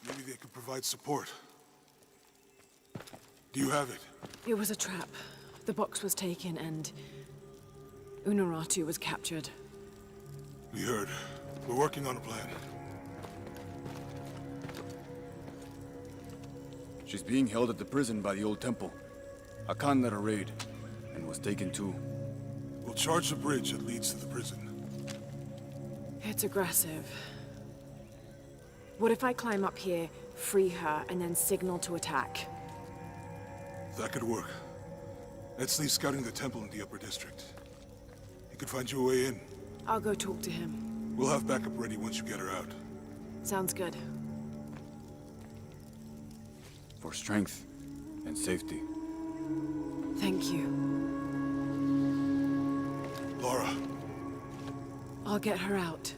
Maybe they could provide support. Do you have it? It was a trap. The box was taken and Unuratu was captured. We heard. We're working on a plan. She's being held at the prison by the old temple. Hakan led a raid, and was taken too. We'll charge the bridge that leads to the prison. It's aggressive. What if I climb up here, free her, and then signal to attack? That could work. Etzli's scouting the temple in the upper district. He could find you a way in. I'll go talk to him. We'll have backup ready once you get her out. Sounds good. For strength and safety. Thank you. Laura. I'll get her out.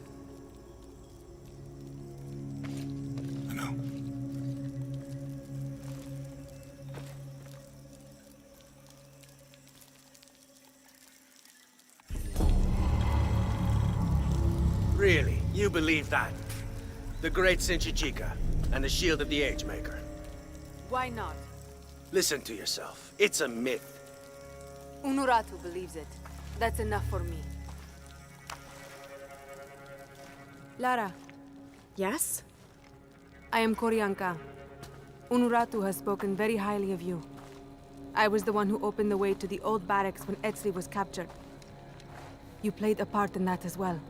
I know. Really? You believe that? The great Sinchi and the Shield of the Agemaker. Why not? Listen to yourself. It's a myth. Unuratu believes it. That's enough for me. Lara, Yes? I am Koryanka. Unuratu has spoken very highly of you. I was the one who opened the way to the old barracks when Etzli was captured. You played a part in that as well.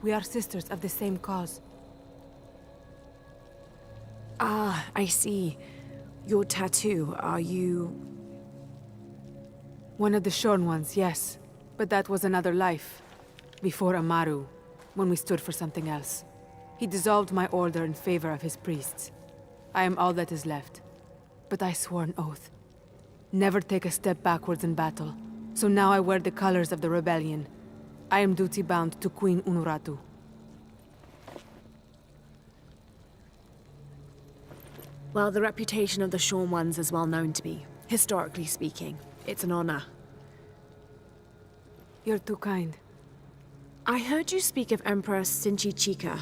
We are sisters of the same cause. Ah, I see. Your tattoo, are you... One of the Shorn ones, yes. But that was another life. Before Amaru, when we stood for something else. He dissolved my order in favor of his priests. I am all that is left. But I swore an oath. Never take a step backwards in battle. So now I wear the colors of the rebellion. I am duty-bound to Queen Unuratu. Well, the reputation of the Shorn Ones is well known to me. Historically speaking, it's an honor. You're too kind. I heard you speak of Emperor Sinchi.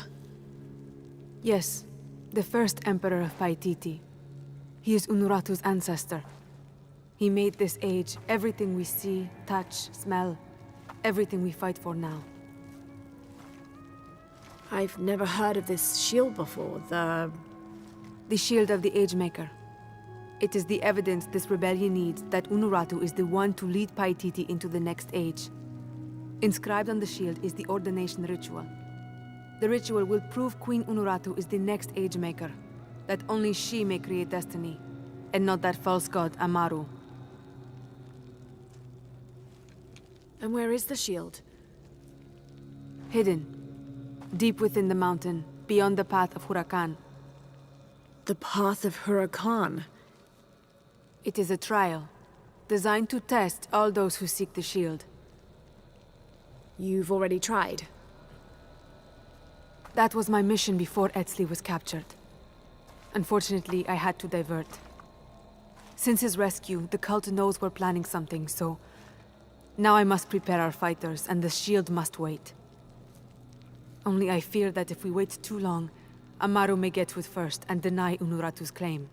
Yes, the first Emperor of Paititi. He is Unuratu's ancestor. He made this age everything we see, touch, smell, everything we fight for now. I've never heard of this shield before, The Shield of the Agemaker. It is the evidence this rebellion needs that Unuratu is the one to lead Paititi into the next age. Inscribed on the shield is the ordination ritual. The ritual will prove Queen Unuratu is the next Agemaker, that only she may create destiny, and not that false god Amaru. And where is the shield? Hidden. Deep within the mountain, beyond the path of Hurakan. The Path of Hurakan. It is a trial, designed to test all those who seek the shield. You've already tried. That was my mission before Etzli was captured. Unfortunately, I had to divert. Since his rescue, the cult knows we're planning something, so... Now I must prepare our fighters, and the shield must wait. Only I fear that if we wait too long, Amaru may get to it first and deny Unuratu's claim.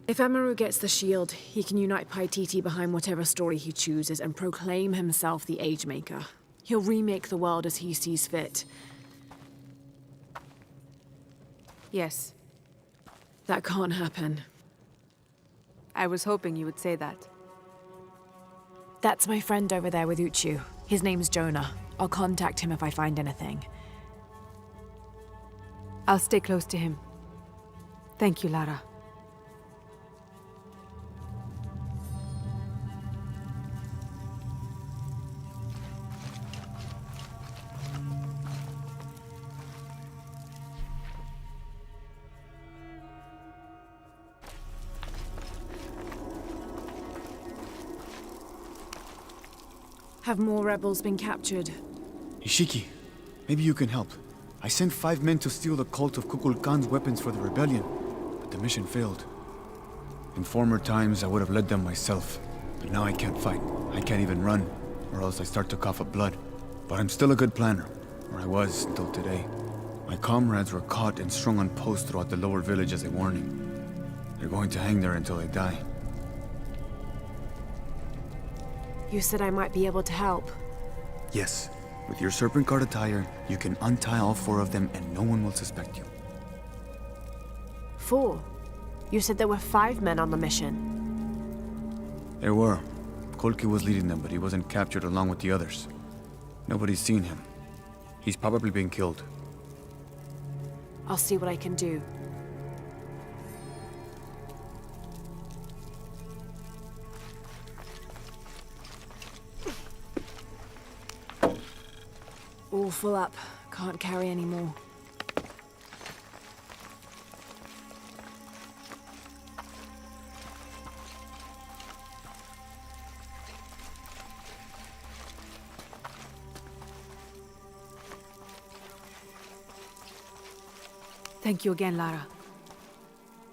If Amaru gets the shield, he can unite Paititi behind whatever story he chooses and proclaim himself the Agemaker. He'll remake the world as he sees fit. Yes. That can't happen. I was hoping you would say that. That's my friend over there with Uchu. His name's Jonah. I'll contact him if I find anything. I'll stay close to him. Thank you, Lara. Have more rebels been captured? Ishiki, maybe you can help. I sent 5 men to steal the cult of Kukulkan's weapons for the rebellion, but the mission failed. In former times, I would have led them myself, but now I can't fight. I can't even run, or else I start to cough up blood. But I'm still a good planner, or I was until today. My comrades were caught and strung on posts throughout the lower village as a warning. They're going to hang there until they die. You said I might be able to help. Yes, with your serpent card attire, you can untie all 4 of them and no one will suspect you. 4? You said there were 5 men on the mission. There were. Kolki was leading them, but he wasn't captured along with the others. Nobody's seen him. He's probably been killed. I'll see what I can do. All full up. Can't carry any more. Thank you again, Lara.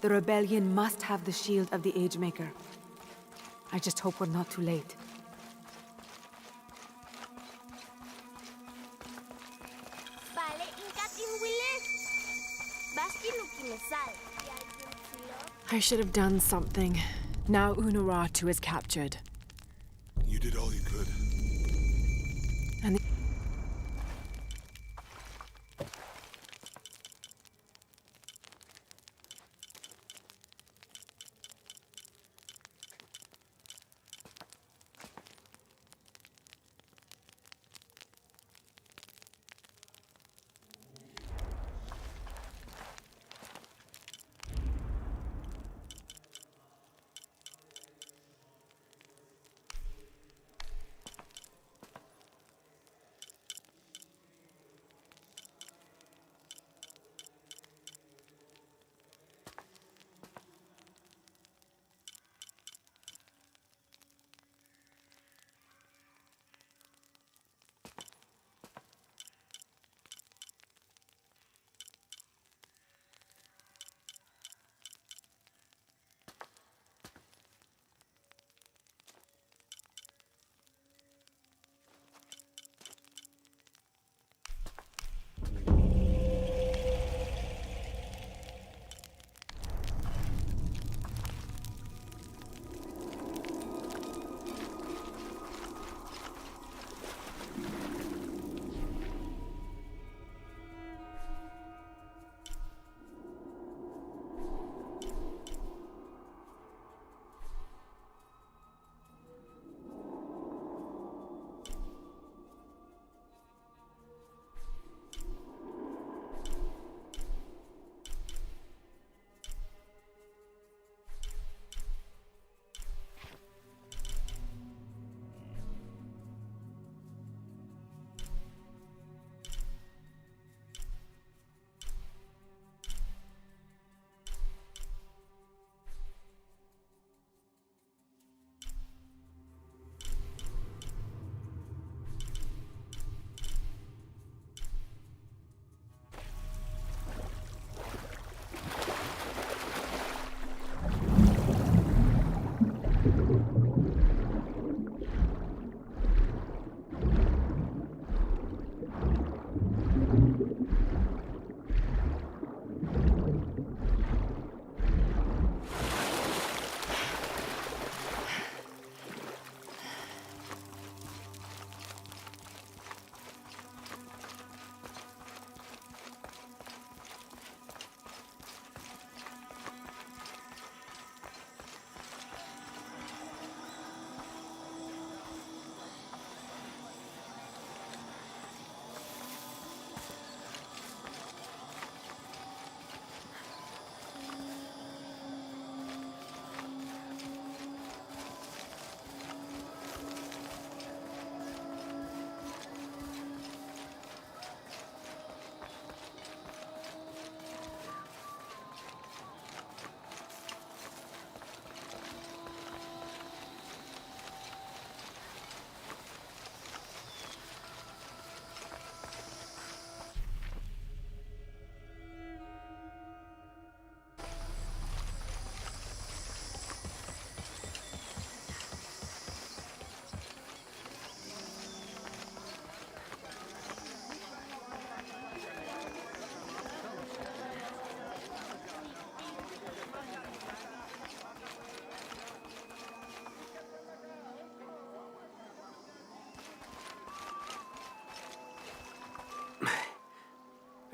The rebellion must have the shield of the Agemaker. I just hope we're not too late. I should have done something. Now Unuratu is captured. You did all you could. And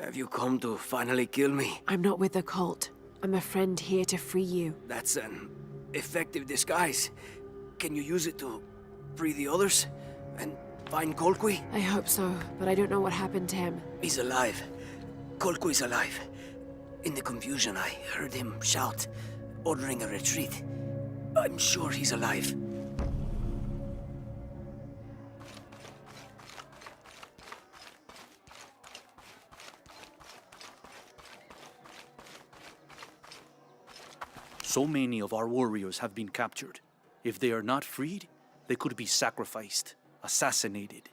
Have you come to finally kill me? I'm not with the cult. I'm a friend here to free you. That's an effective disguise. Can you use it to free the others? And find Colqui? I hope so, but I don't know what happened to him. He's alive. Colqui's alive. In the confusion, I heard him shout, ordering a retreat. I'm sure he's alive. So many of our warriors have been captured. If they are not freed, they could be sacrificed, assassinated.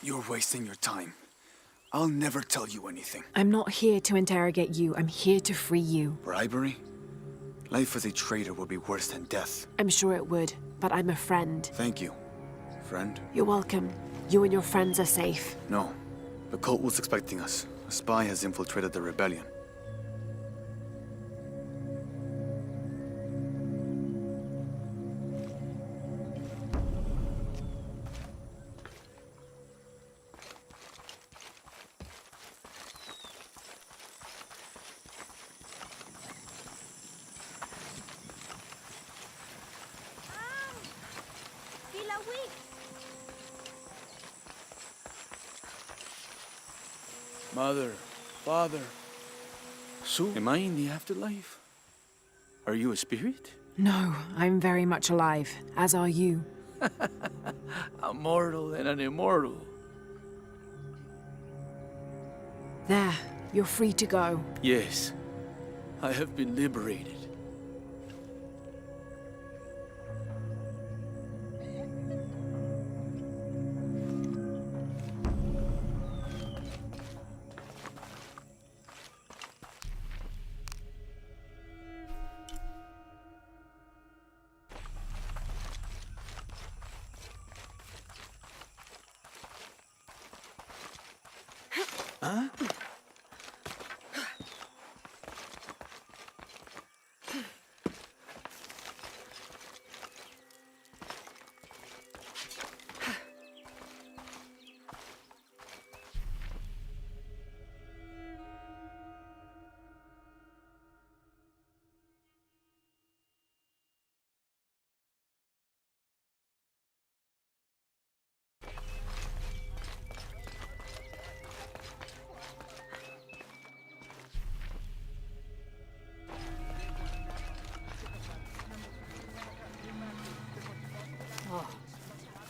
You're wasting your time. I'll never tell you anything. I'm not here to interrogate you. I'm here to free you. Bribery? Life as a traitor would be worse than death. I'm sure it would, but I'm a friend. Thank you, friend. You're welcome. You and your friends are safe. No. The cult was expecting us. A spy has infiltrated the rebellion. Mother, father, so am I in the afterlife? Are you a spirit? No, I'm very much alive, as are you. A mortal and an immortal. There, you're free to go. Yes, I have been liberated.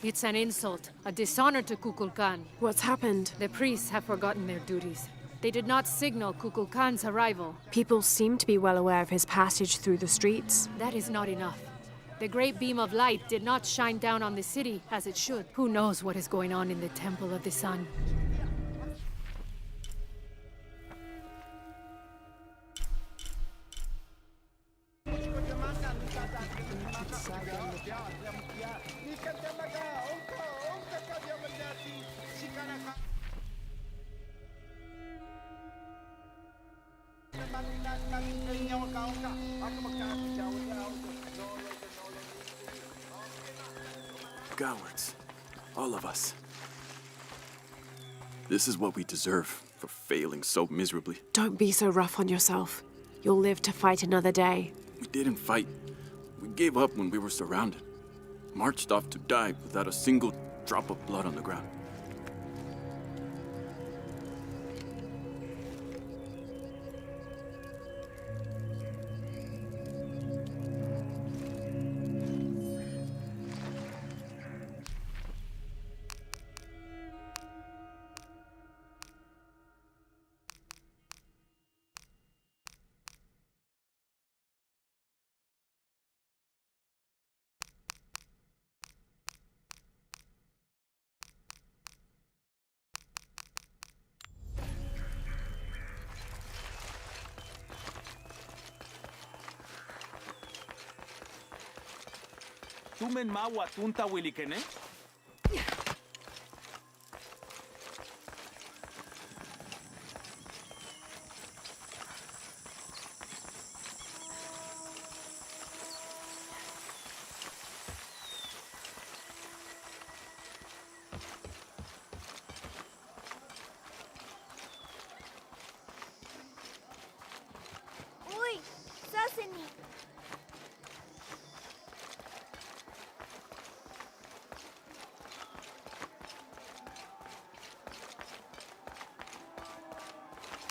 It's an insult, a dishonor to Kukulkan. What's happened? The priests have forgotten their duties. They did not signal Kukulkan's arrival. People seem to be well aware of his passage through the streets. That is not enough. The great beam of light did not shine down on the city as it should. Who knows what is going on in the Temple of the Sun? Cowards. All of us. This is what we deserve for failing so miserably. Don't be so rough on yourself. You'll live to fight another day. We didn't fight. We gave up when we were surrounded. Marched off to die without a single drop of blood on the ground. Tumen mawa tunta wilikene?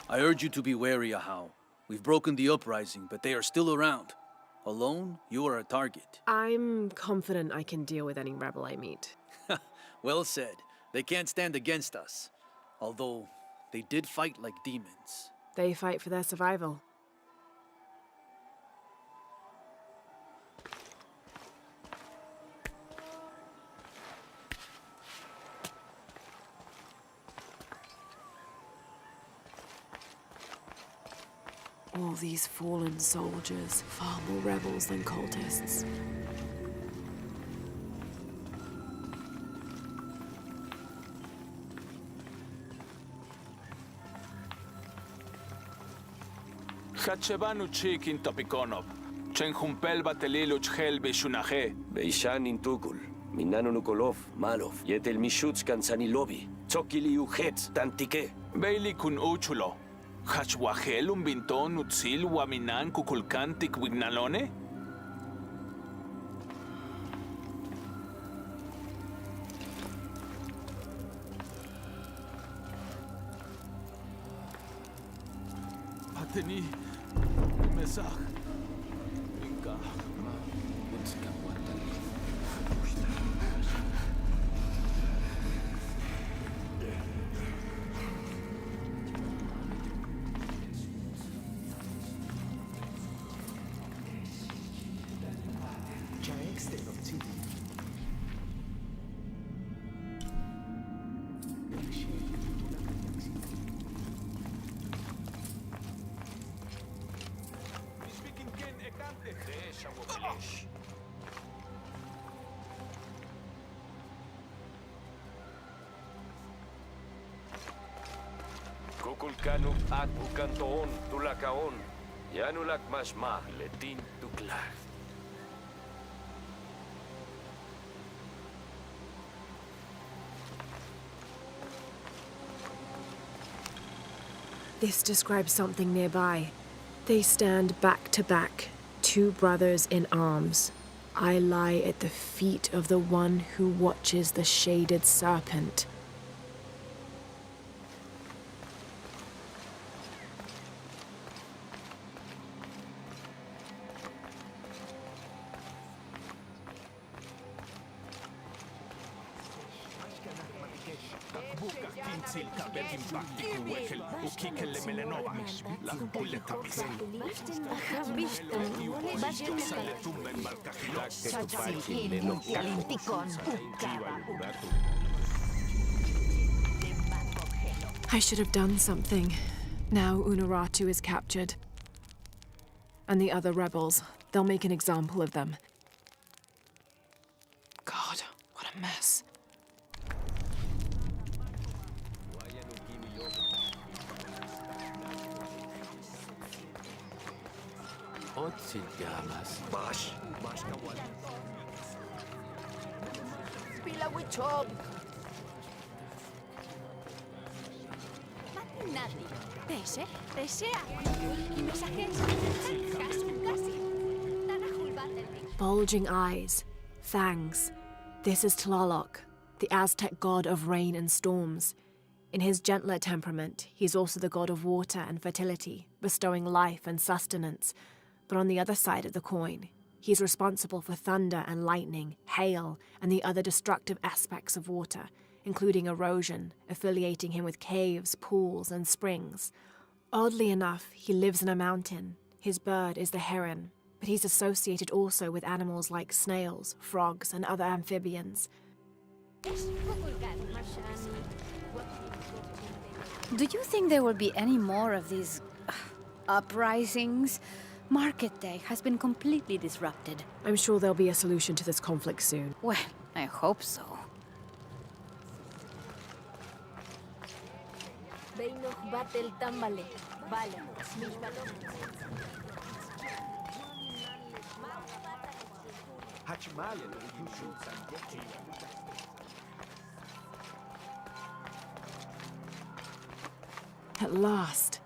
I urge you to be wary, Ahau. We've broken the uprising, but they are still around. Alone, you are a target. I'm confident I can deal with any rebel I meet. Well said. They can't stand against us. Although, they did fight like demons. They fight for their survival. All these fallen soldiers, far more rebels than cultists. Hachebanu chik in Topikonov. Chen humpel batelilu chhel bishunaje. Beishan in Tukul. Minano Nukolov, Malov. Yetel Mishutskan Sanilobi. Tsokili Uhet, Tantike. Beili kun uchulo. Hachwahel un binton utzil waminan kukulkantik wignalone? Pateni, mesach. Inka. Kukulkanu at ukantoon tulakaon. Yanulak masma letin tuklah. This describes something nearby. They stand back to back, two brothers in arms. I lie at the feet of the one who watches the shaded serpent. I should have done something. Now Unuratu is captured. And the other rebels, they'll make an example of them. God, what a mess. Bash. Bulging eyes, fangs. This is Tlaloc, the Aztec god of rain and storms. In his gentler temperament, he's also the god of water and fertility, bestowing life and sustenance. But on the other side of the coin, he's responsible for thunder and lightning, hail, and the other destructive aspects of water, including erosion, affiliating him with caves, pools, and springs. Oddly enough, he lives in a mountain. His bird is the heron, but he's associated also with animals like snails, frogs, and other amphibians. Do you think there will be any more of these uprisings? Market Day has been completely disrupted. I'm sure there'll be a solution to this conflict soon. Well, I hope so. At last.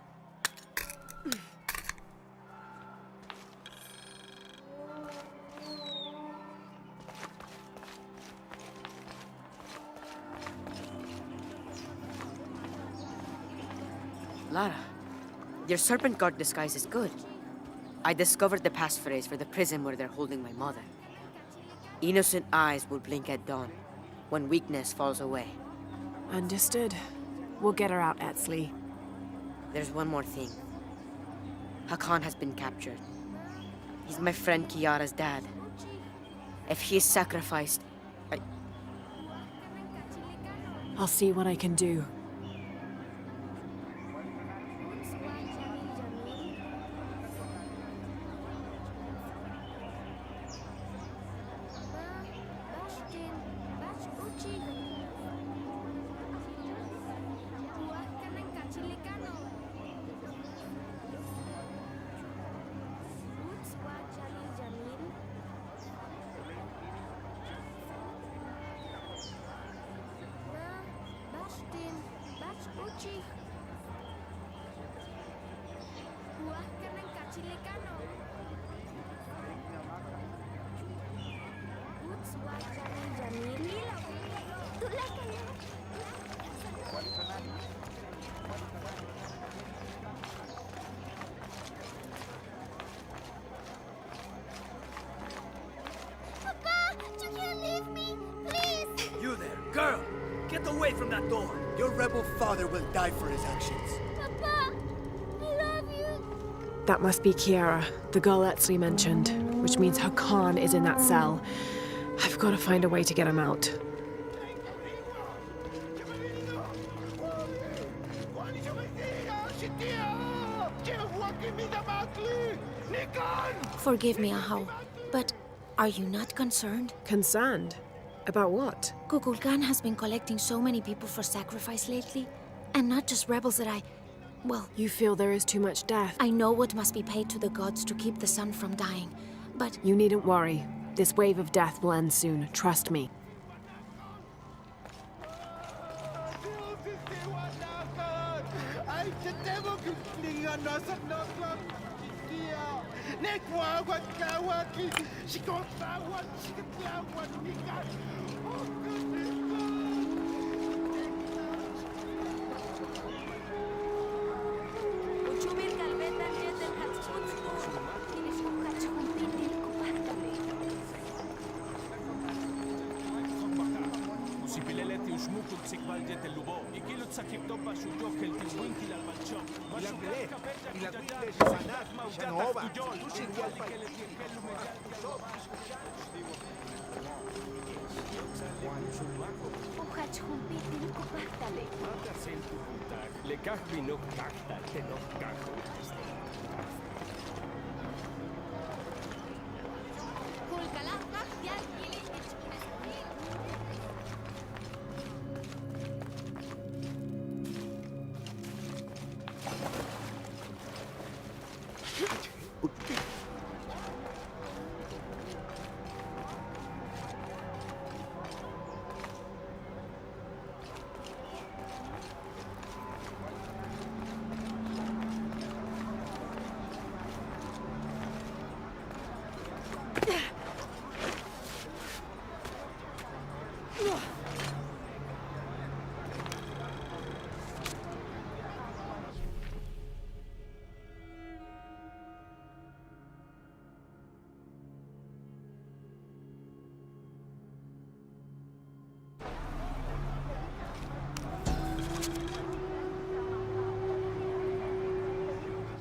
Lara, Your serpent guard disguise is good. I discovered the passphrase for the prison where they're holding my mother. Innocent eyes will blink at dawn, when weakness falls away. Understood. We'll get her out, Etzli. There's one more thing. Hakan has been captured. He's my friend Kiara's dad. If he is sacrificed, I'll see what I can do. You there, girl! Get away from that door! Your rebel father will die for his actions. Papa, I love you. That must be Kiara, the girl Etzli mentioned, which means Hakan is in that cell. I've got to find a way to get him out. Forgive me, Ahau, but are you not concerned? Concerned? About what? Kukulkan has been collecting so many people for sacrifice lately, and not just rebels that well... You feel there is too much death? I know what must be paid to the gods to keep the sun from dying, but... You needn't worry. This wave of death will end soon, trust me.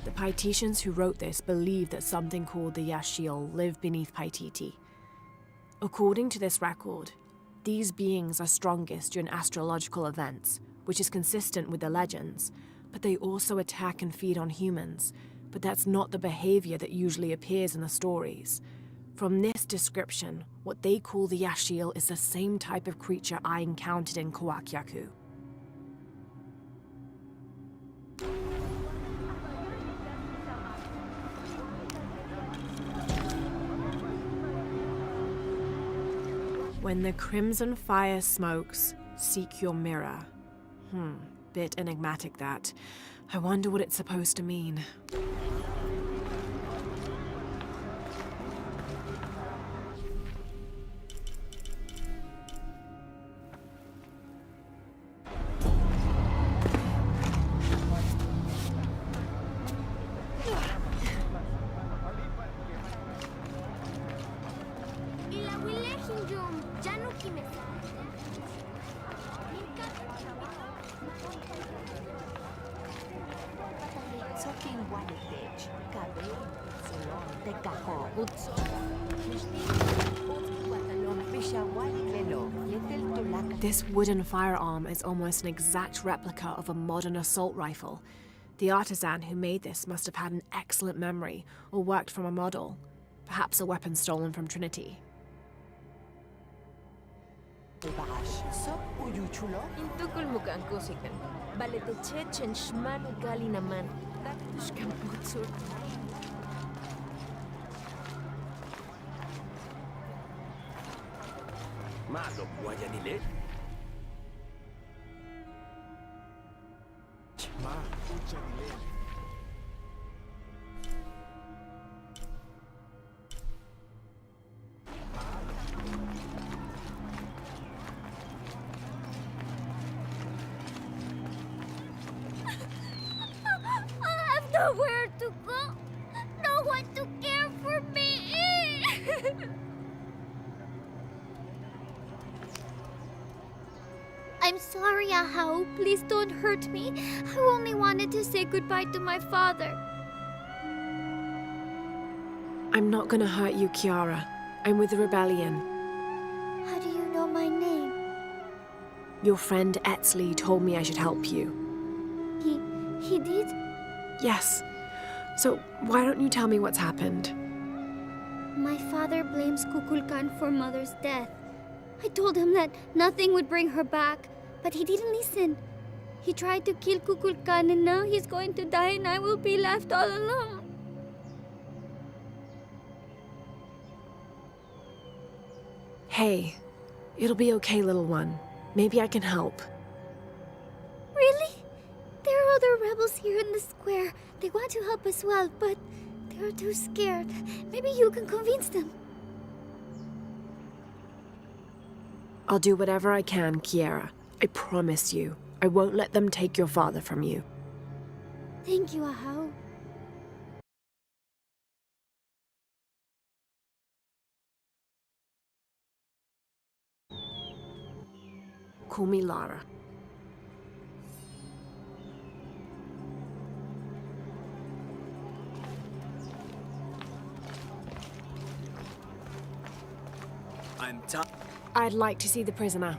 The Paititians who wrote this believe that something called the Yashiel live beneath Paititi. According to this record, these beings are strongest during astrological events, which is consistent with the legends, but they also attack and feed on humans, but that's not the behavior that usually appears in the stories. From this description, what they call the Yashiel is the same type of creature I encountered in Kawakyaku. When the crimson fire smokes, seek your mirror. Bit enigmatic that. I wonder what it's supposed to mean. This wooden firearm is almost an exact replica of a modern assault rifle. The artisan who made this must have had an excellent memory or worked from a model, perhaps a weapon stolen from Trinity. Malo guayanile. I'll have nowhere to go. No one to care for me. I'm sorry, Ahau. Please don't hurt me. I only wanted to say goodbye to my father. I'm not gonna hurt you, Kiara. I'm with the rebellion. How do you know my name? Your friend Etzli told me I should help you. He did? Yes. So why don't you tell me what's happened? My father blames Kukulkan for Mother's death. I told him that nothing would bring her back, but he didn't listen. He tried to kill Kukulkan and now he's going to die and I will be left all alone. Hey, it'll be okay, little one. Maybe I can help. Really? There are other rebels here in the square. They want to help as well, but they're too scared. Maybe you can convince them. I'll do whatever I can, Kiara. I promise you. I won't let them take your father from you. Thank you, Ahau. Call me Lara. I'd like to see the prisoner.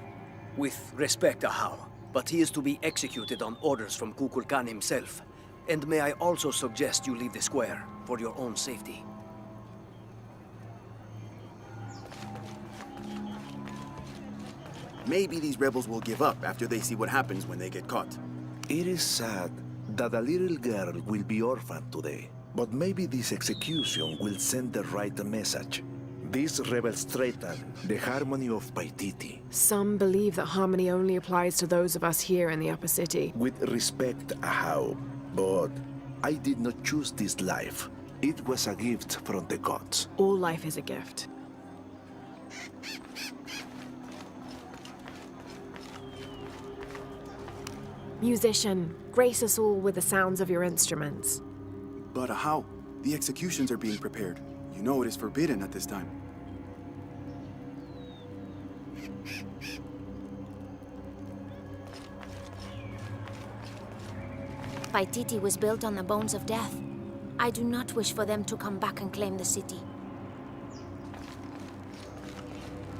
With respect, Ahau, but he is to be executed on orders from Kukulkan himself. And may I also suggest you leave the square for your own safety. Maybe these rebels will give up after they see what happens when they get caught. It is sad that a little girl will be orphaned today, but maybe this execution will send the right message. These rebels threaten the harmony of Paititi. Some believe that harmony only applies to those of us here in the upper city. With respect, Ahau, but I did not choose this life. It was a gift from the gods. All life is a gift. Musician, grace us all with the sounds of your instruments. But how? The executions are being prepared. You know it is forbidden at this time. Paititi was built on the bones of death. I do not wish for them to come back and claim the city.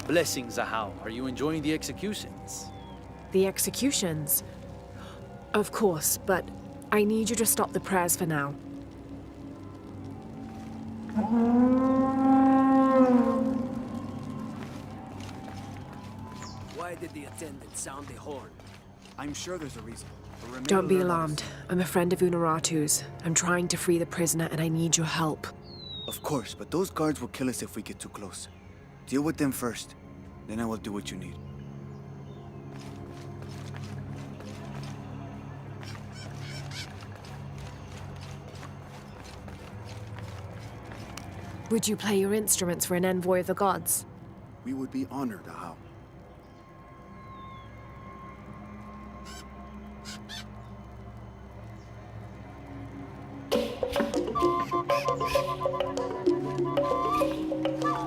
Blessings, Ahau. Are you enjoying the executions? The executions? Of course, but I need you to stop the prayers for now. Why did the attendant sound the horn? I'm sure there's a reason. Don't be alarmed. I'm a friend of Unuratu's. I'm trying to free the prisoner and I need your help. Of course, but those guards will kill us if we get too close. Deal with them first. Then I will do what you need. Would you play your instruments for an envoy of the gods? We would be honored, Ahau.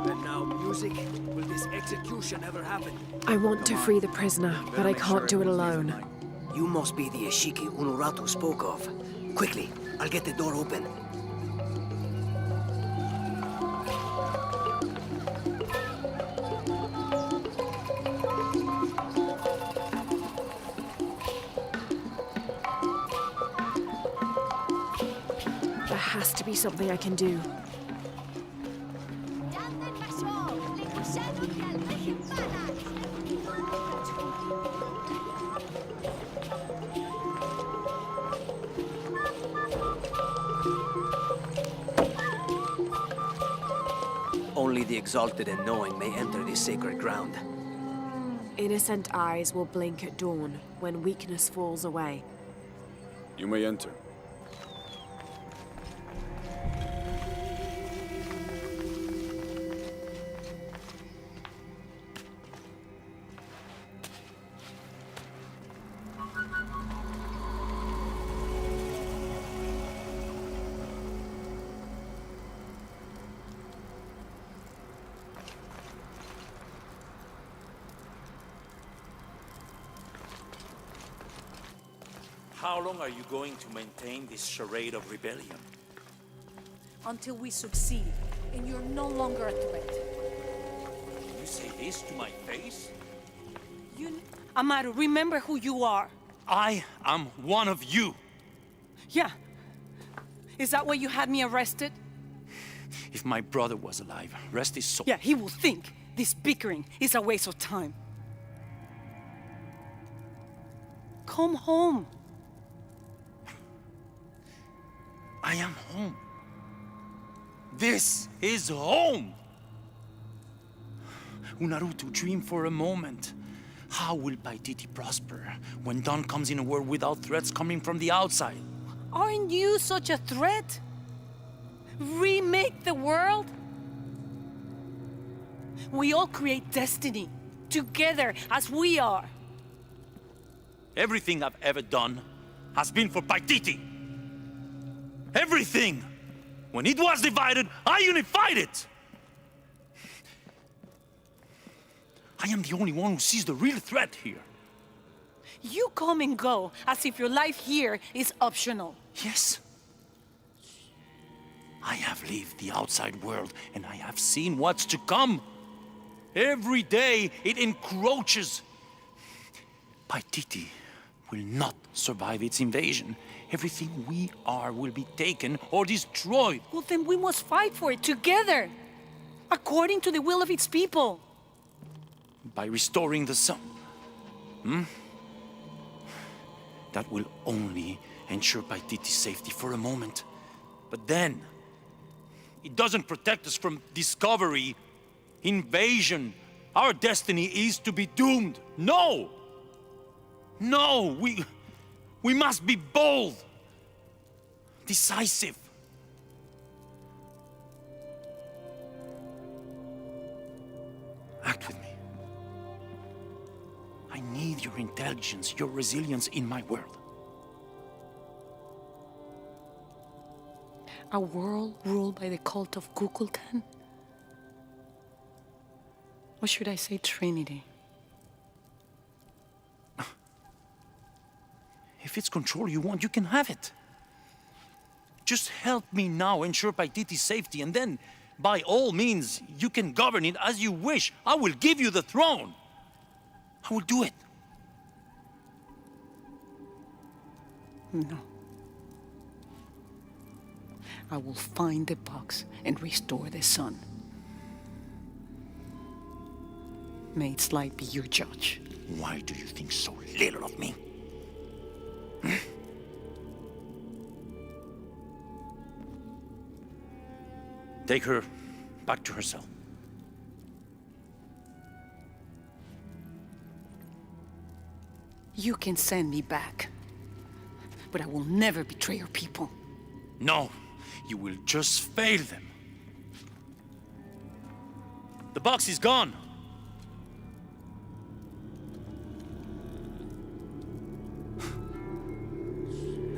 And now music. Will this execution revolution ever happened? I want to free the prisoner, but I can't do it alone. You must be the Ishiki Unuratu spoke of. Quickly, I'll get the door open. There has to be something I can do. Only the exalted and knowing may enter this sacred ground. Innocent eyes will blink at dawn when weakness falls away. You may enter. How long are you going to maintain this charade of rebellion? Until we succeed, and you're no longer a threat. You say this to my face? Amaru, remember who you are. I am one of you. Yeah. Is that why you had me arrested? If my brother was alive, rest his soul. Yeah, he will think this bickering is a waste of time. Come home. I am home. This is home. Unuratu, dream for a moment. How will Paititi prosper when dawn comes in a world without threats coming from the outside? Aren't you such a threat? Remake the world? We all create destiny, together as we are. Everything I've ever done has been for Paititi. Everything! When it was divided, I unified it! I am the only one who sees the real threat here. You come and go as if your life here is optional. Yes. I have lived the outside world, and I have seen what's to come. Every day, it encroaches. Paititi will not survive its invasion. Everything we are will be taken or destroyed. Well, then we must fight for it together, according to the will of its people. By restoring the sun. That will only ensure Paititi's safety for a moment. But then, it doesn't protect us from discovery, invasion. Our destiny is to be doomed. No! No, we must be bold, decisive. Act with me. I need your intelligence, your resilience in my world. A world ruled by the cult of Kukulkan? Or should I say Trinity? If it's control you want, you can have it. Just help me now ensure Paititi's safety, and then, by all means, you can govern it as you wish. I will give you the throne. I will do it. No. I will find the box and restore the sun. May its light be your judge. Why do you think so little of me? Take her back to her cell. You can send me back, but I will never betray your people. No, you will just fail them. The box is gone.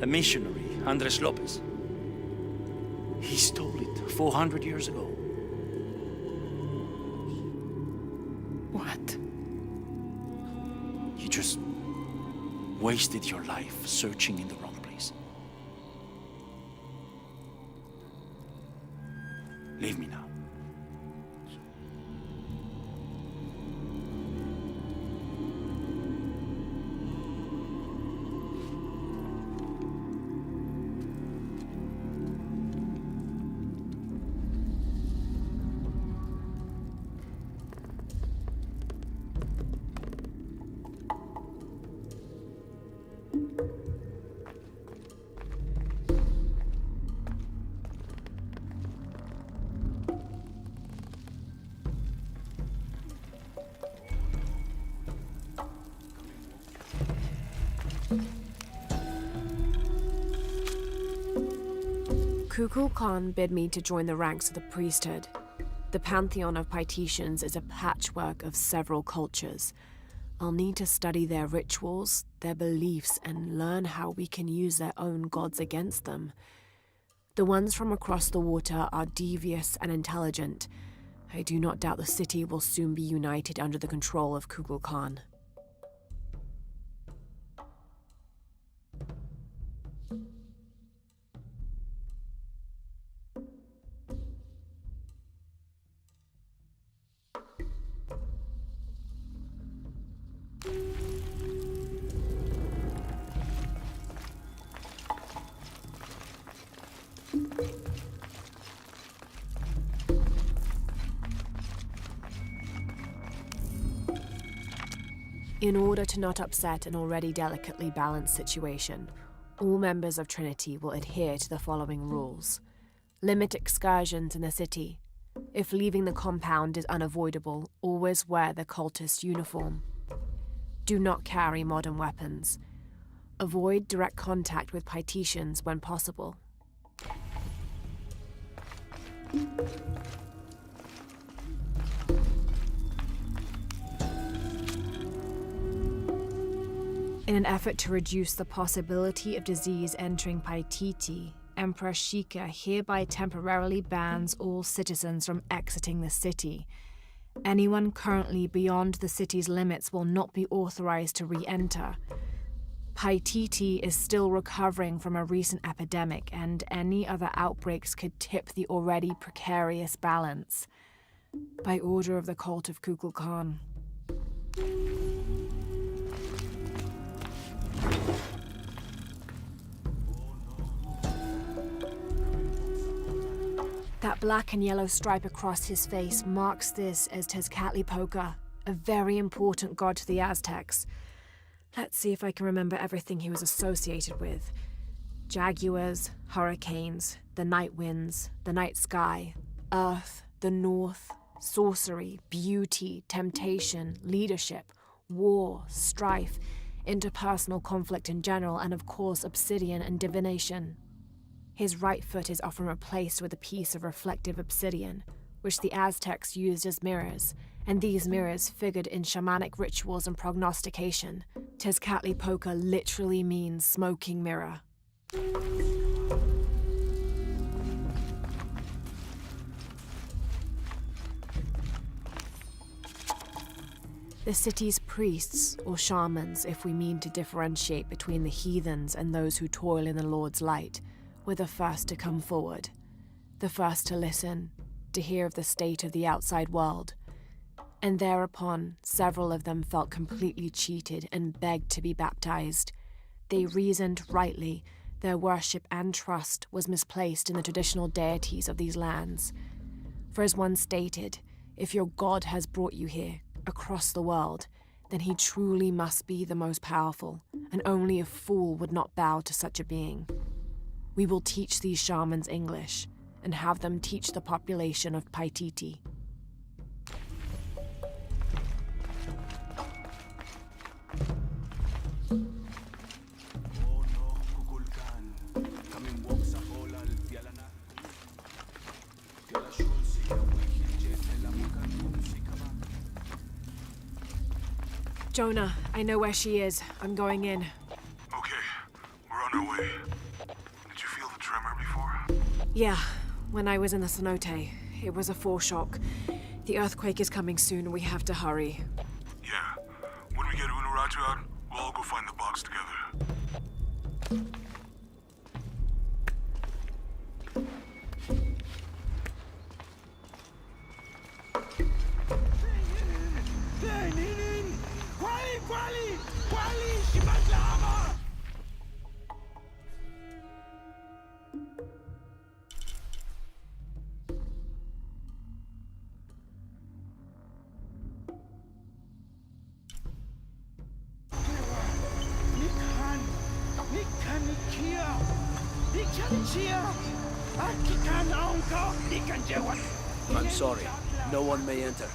A missionary, Andres Lopez. He stole it 400 years ago. What? wasted your life searching in the wrong place. Leave me now. Kukulkan bid me to join the ranks of the priesthood. The pantheon of Paititians is a patchwork of several cultures. I'll need to study their rituals, their beliefs, and learn how we can use their own gods against them. The ones from across the water are devious and intelligent. I do not doubt the city will soon be united under the control of Kukulkan. In order to not upset an already delicately balanced situation, all members of Trinity will adhere to the following rules. Limit excursions in the city. If leaving the compound is unavoidable, always wear the cultist uniform. Do not carry modern weapons. Avoid direct contact with Paititians when possible. In an effort to reduce the possibility of disease entering Paititi, Emperor Shika hereby temporarily bans all citizens from exiting the city. Anyone currently beyond the city's limits will not be authorized to re-enter. Paititi is still recovering from a recent epidemic, and any other outbreaks could tip the already precarious balance. By order of the cult of Kukulkan. That black and yellow stripe across his face marks this as Tezcatlipoca, a very important god to the Aztecs. Let's see if I can remember everything he was associated with. Jaguars, hurricanes, the night winds, the night sky, earth, the north, sorcery, beauty, temptation, leadership, war, strife, interpersonal conflict in general, and of course obsidian and divination. His right foot is often replaced with a piece of reflective obsidian, which the Aztecs used as mirrors, and these mirrors figured in shamanic rituals and prognostication. Tezcatlipoca literally means smoking mirror. The city's priests, or shamans, if we mean to differentiate between the heathens and those who toil in the Lord's light, were the first to come forward, the first to listen, to hear of the state of the outside world. And thereupon, several of them felt completely cheated and begged to be baptized. They reasoned rightly their worship and trust was misplaced in the traditional deities of these lands. For as one stated, if your God has brought you here, across the world, then he truly must be the most powerful, and only a fool would not bow to such a being. We will teach these shamans English, and have them teach the population of Paititi. Jonah, I know where she is. I'm going in. Okay, we're on our way. Did you feel the tremor before? Yeah, when I was in the cenote. It was a foreshock. The earthquake is coming soon and we have to hurry. Yeah. When we get Unuratu out, we'll all go find the box together. I'm sorry. No one may enter.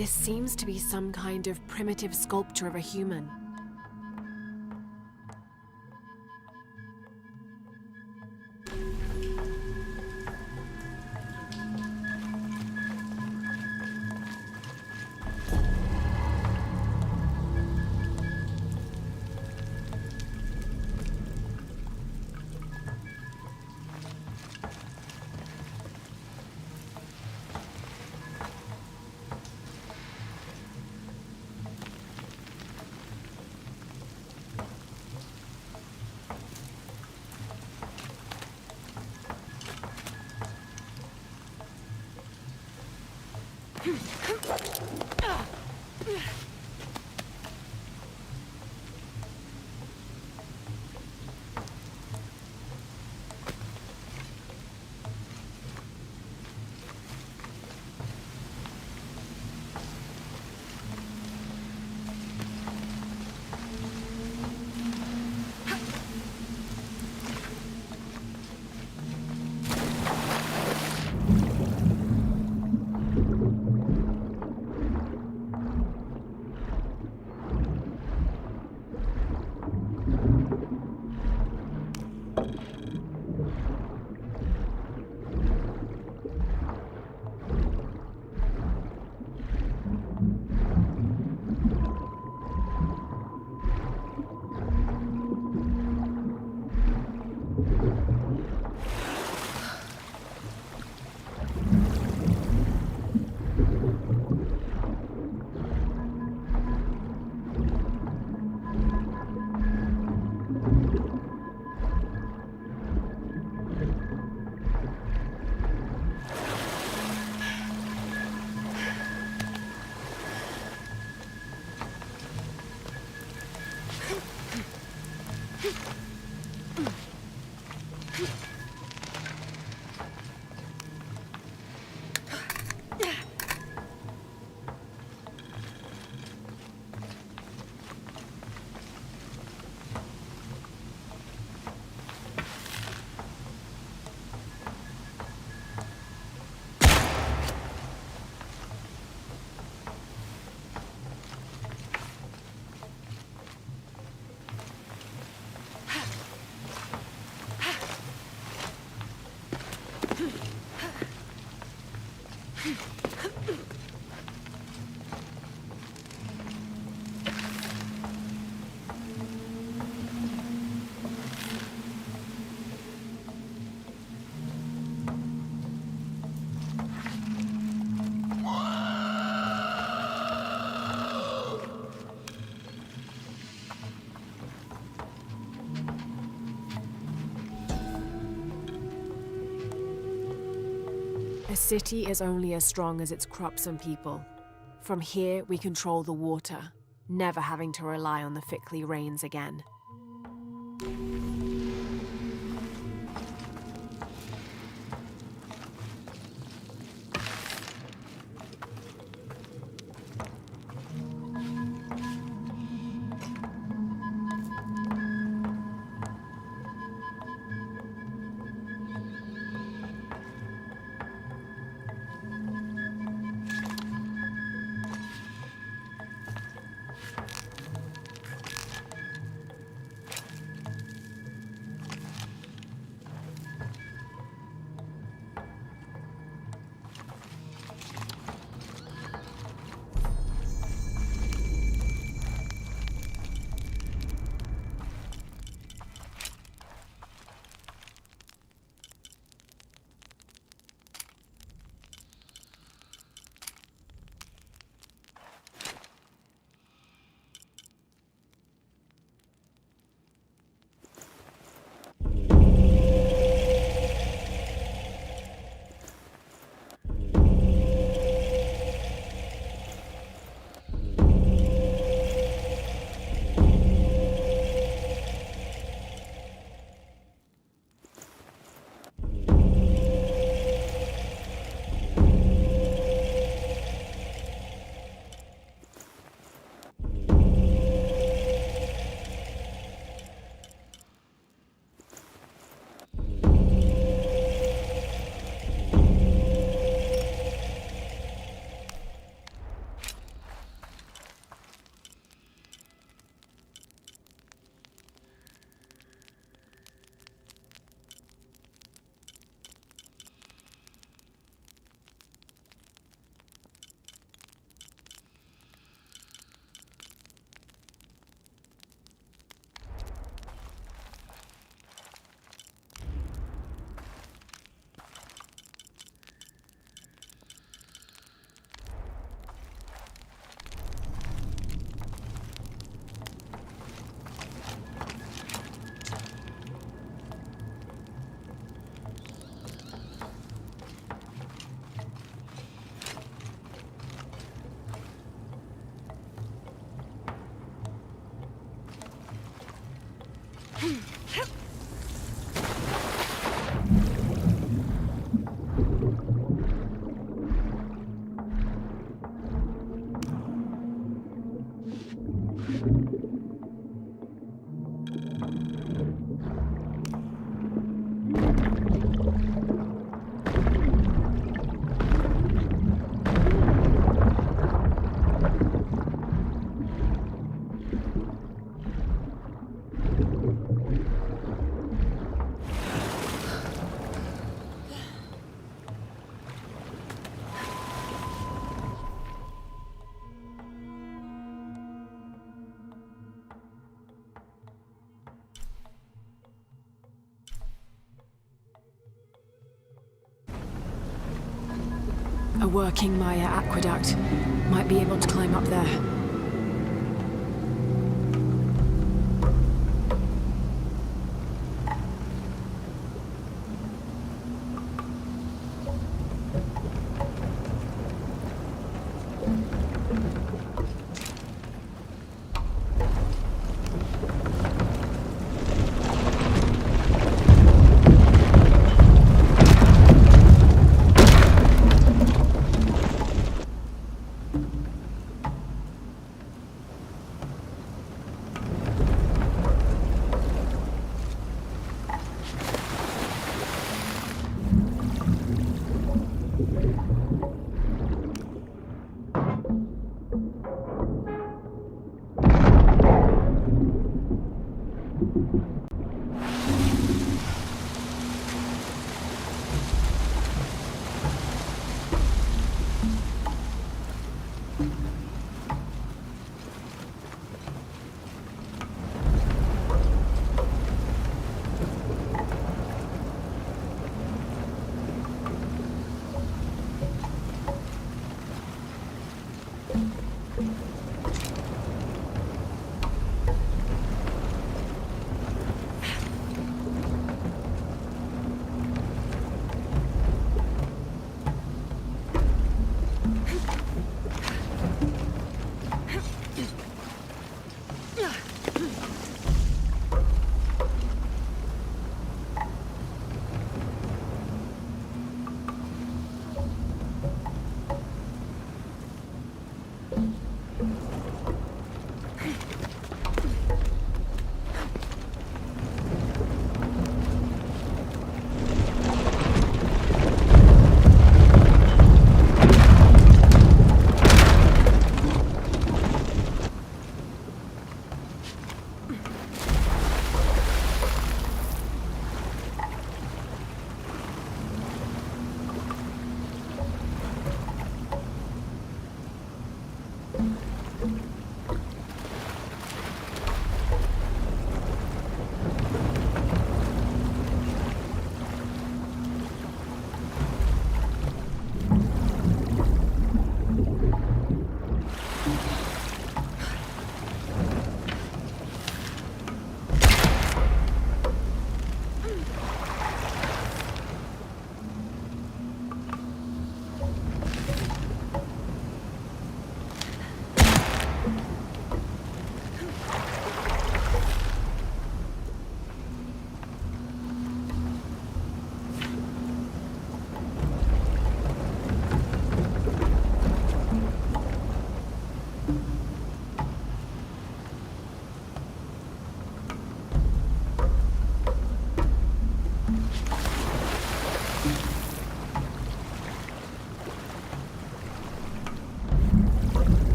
This seems to be some kind of primitive sculpture of a human. A city is only as strong as its crops and people. From here, we control the water, never having to rely on the Fickley rains again. A working Maya aqueduct might be able to climb up there.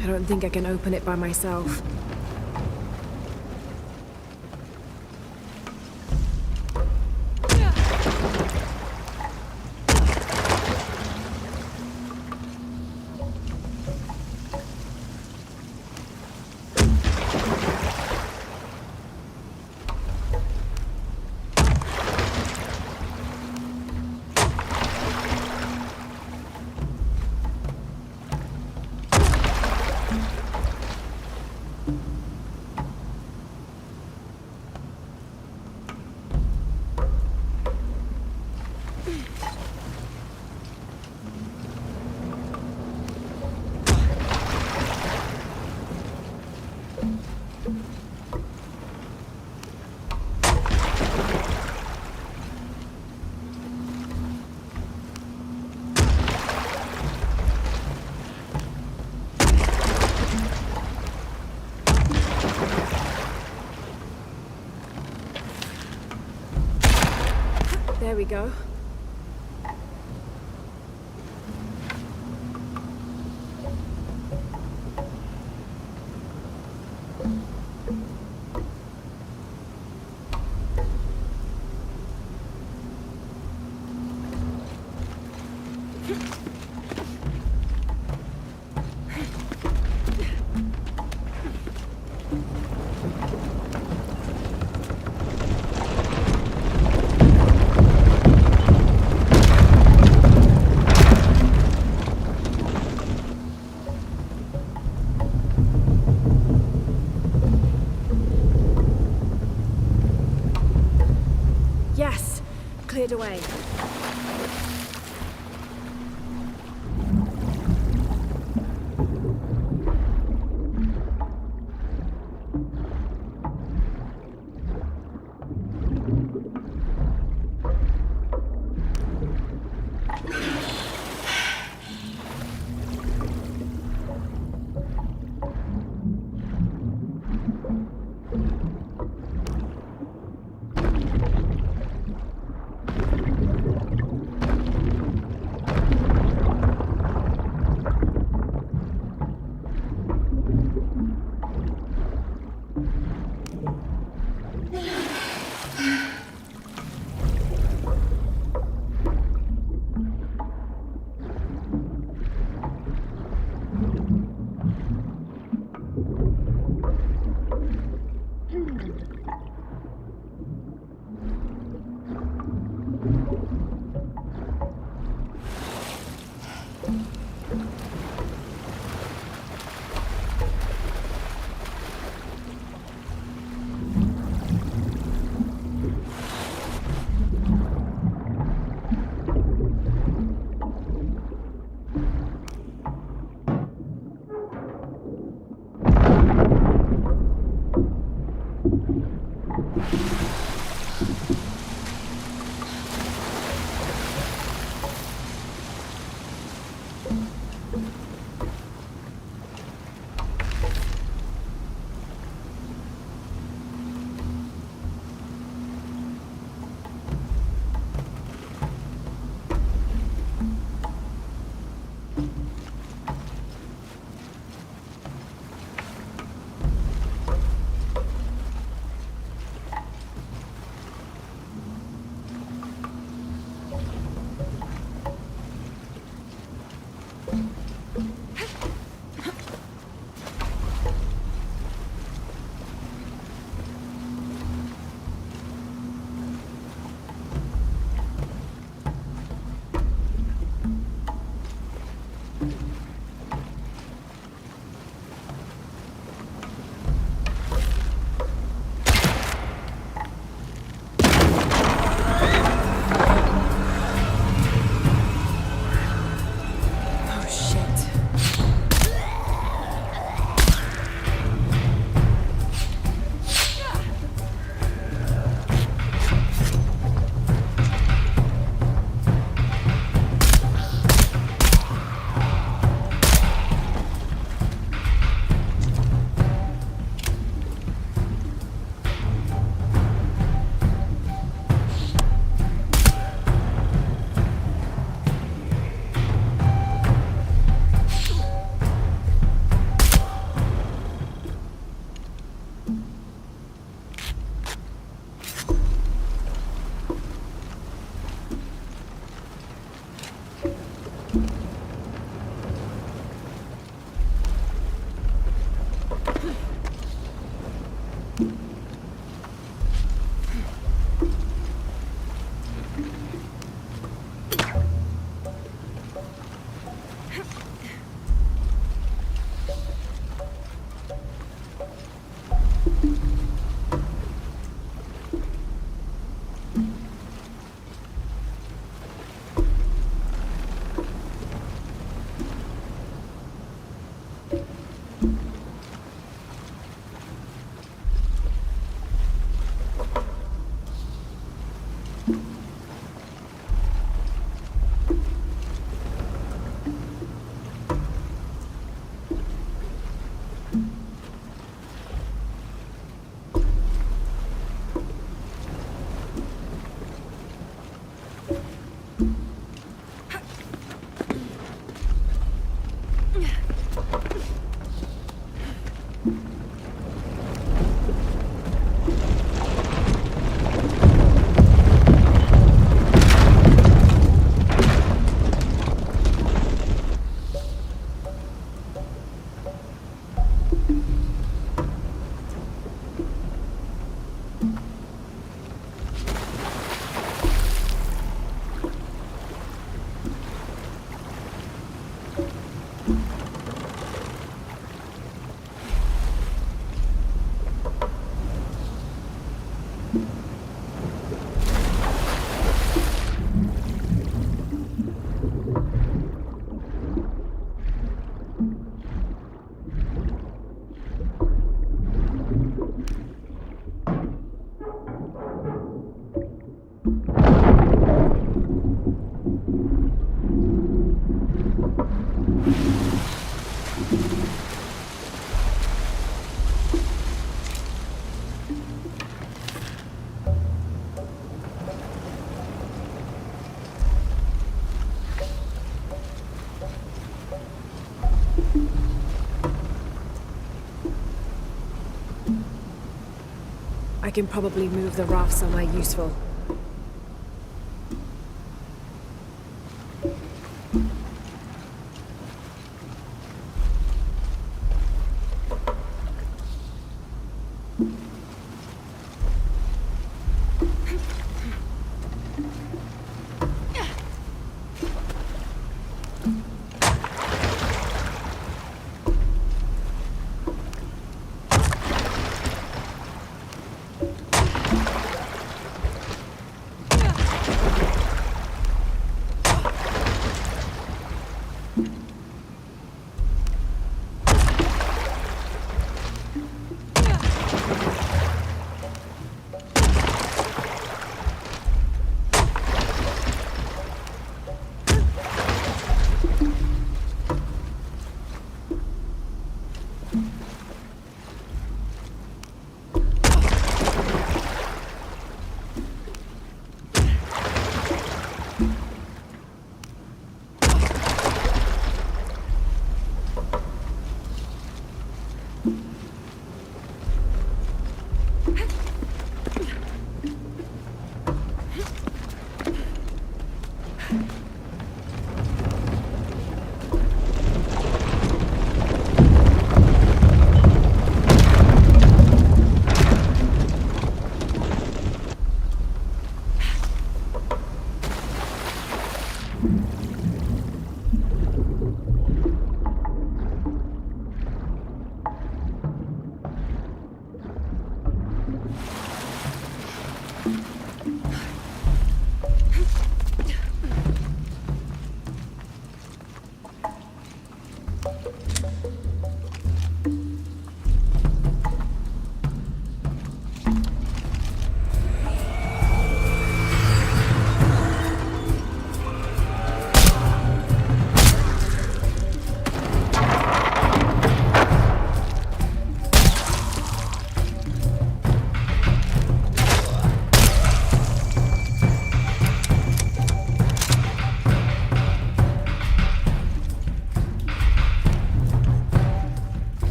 I don't think I can open it by myself. There we go. Yes, cleared away. I can probably move the raft somewhere useful.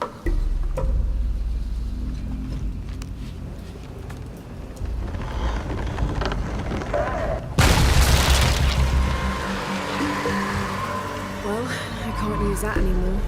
Well, I can't use that anymore.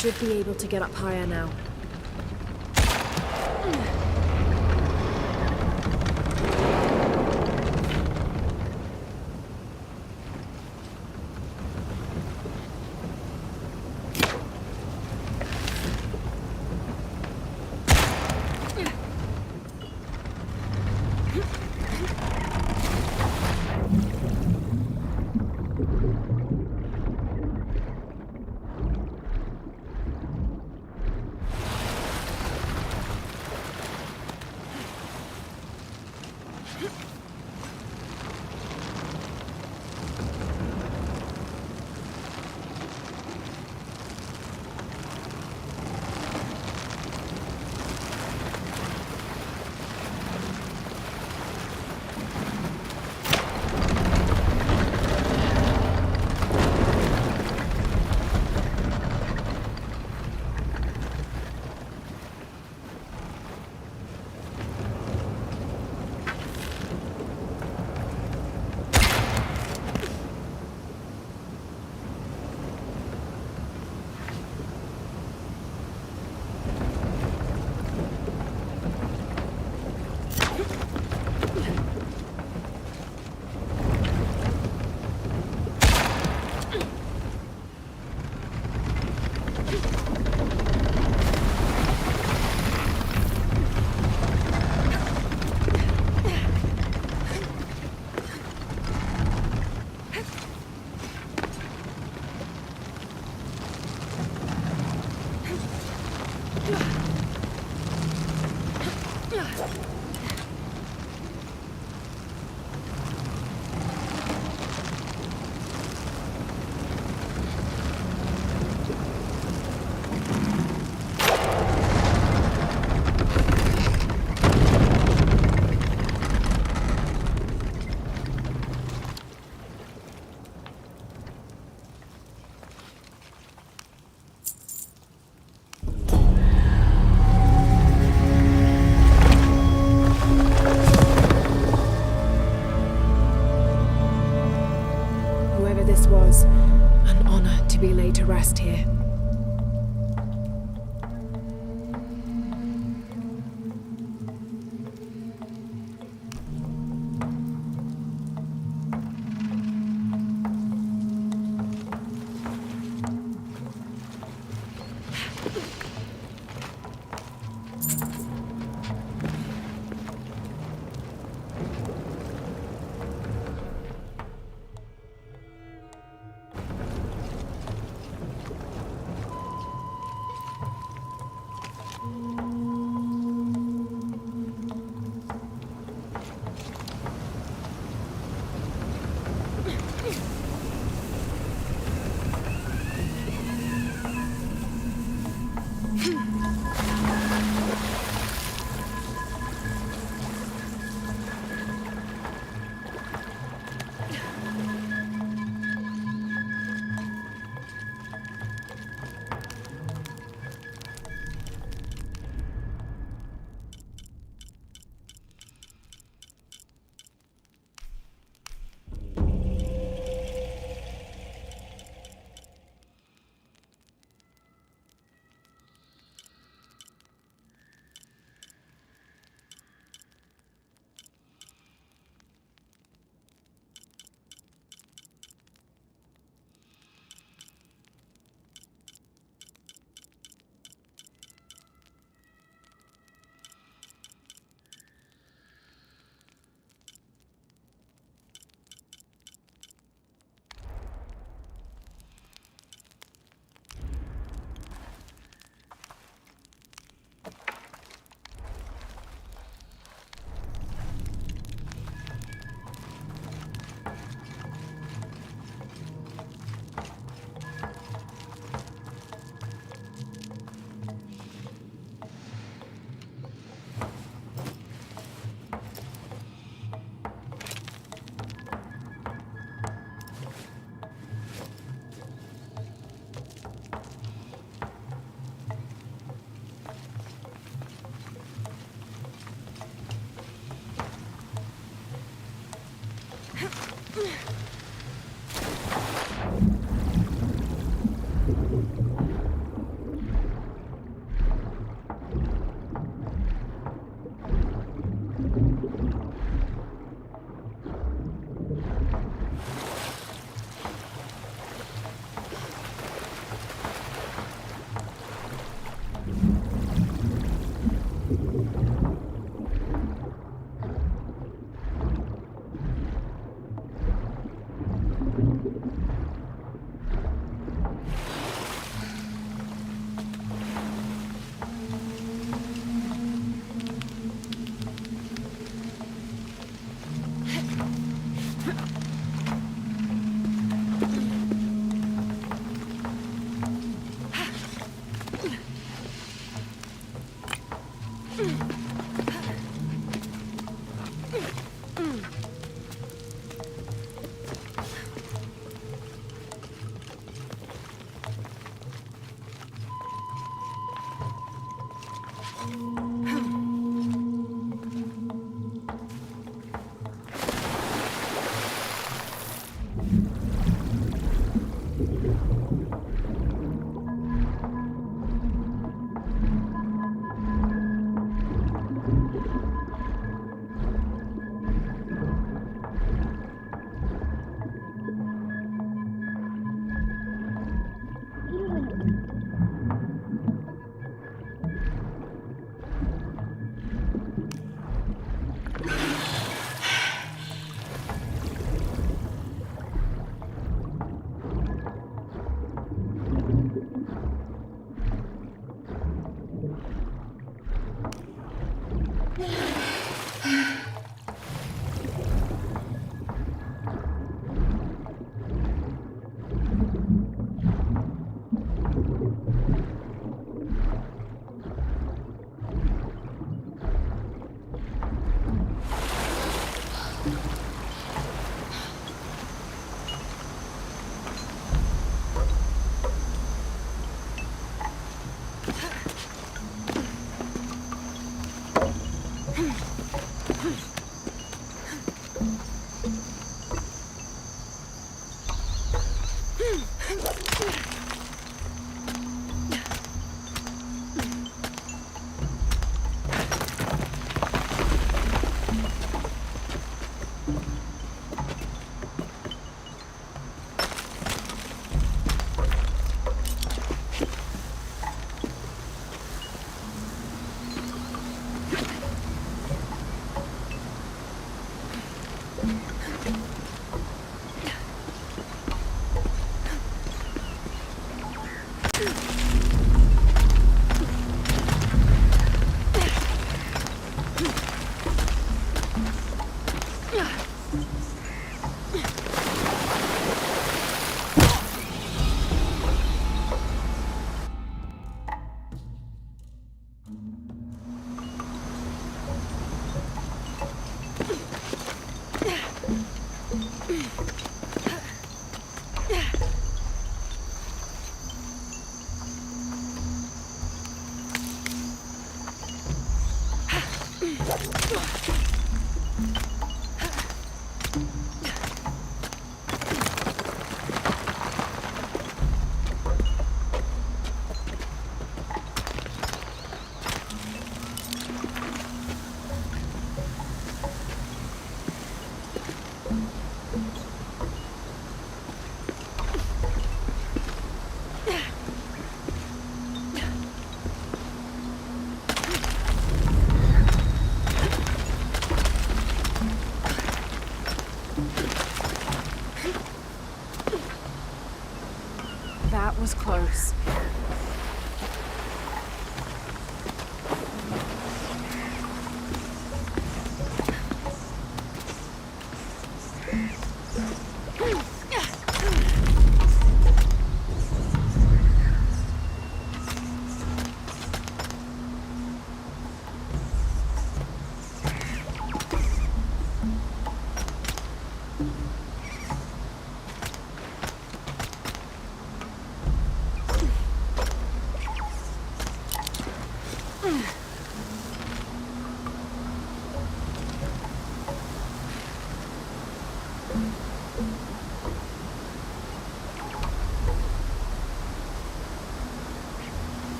should be able to get up higher now.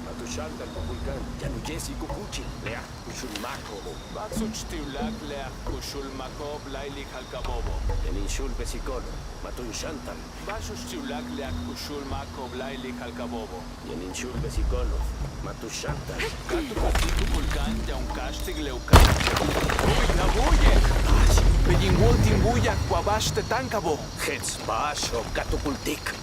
Matushandal Kukulkan, Yanujesi Kukuchi, Leah Kushulmako, Batsuchtiulak leach kushulmakob lailik halkabobo. Yaninshul Besikolo, Matunshantal, Bashuchtiulak leach kushulmakob lailik halkabobo. Yaninshul Besikolo, Matushantal, Katukatitu kulkan yankashtig leukan. Uy, nabuye! Bejingwol timbuyak wabash tetankabo. Hetz Basho Katukultik.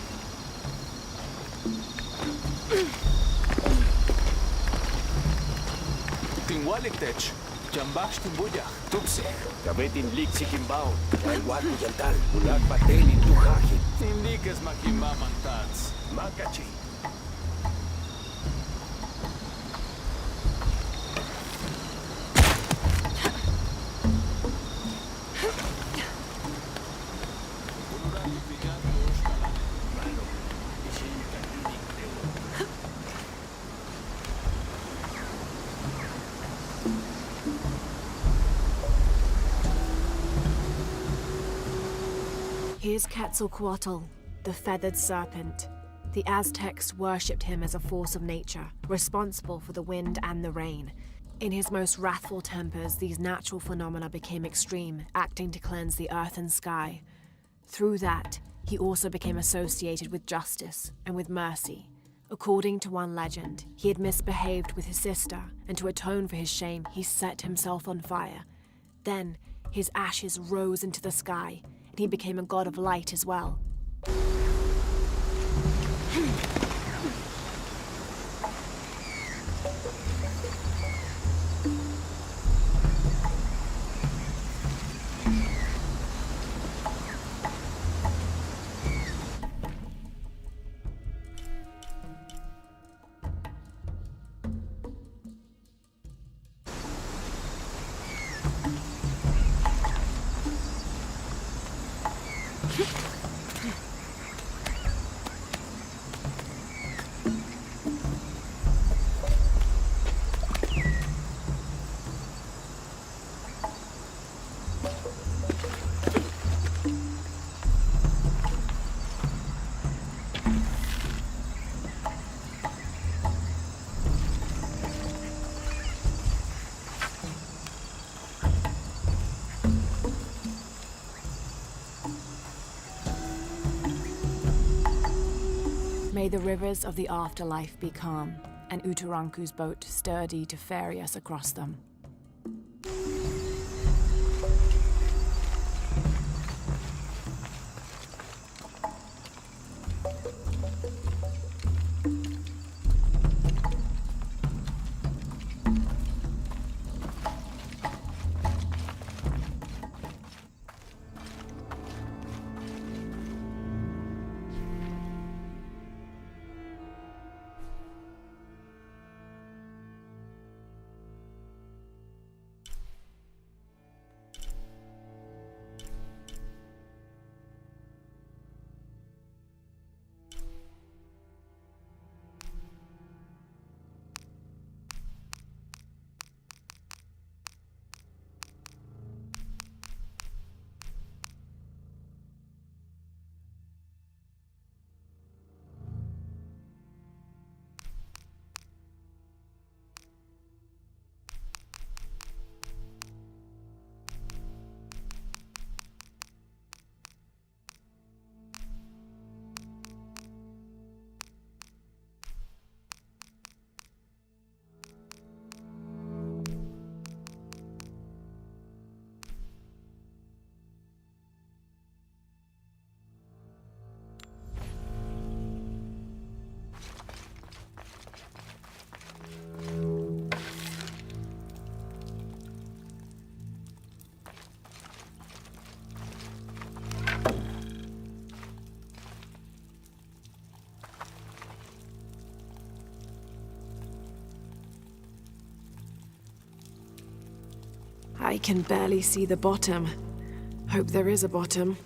Tinwaliktech, jambash timbuyak. Tupse, Gabetin Lixikimbao, Waiwatu Yantal, Ulak Bateli Tujaji, Tindikes makimamantats. Makachi. Here's Quetzalcoatl, the feathered serpent. The Aztecs worshipped him as a force of nature, responsible for the wind and the rain. In his most wrathful tempers, these natural phenomena became extreme, acting to cleanse the earth and sky. Through that, he also became associated with justice and with mercy. According to one legend, he had misbehaved with his sister, and to atone for his shame, he set himself on fire. Then, his ashes rose into the sky, and he became a god of light as well. May the rivers of the afterlife be calm, and Utaranku's boat sturdy to ferry us across them. I can barely see the bottom. Hope there is a bottom.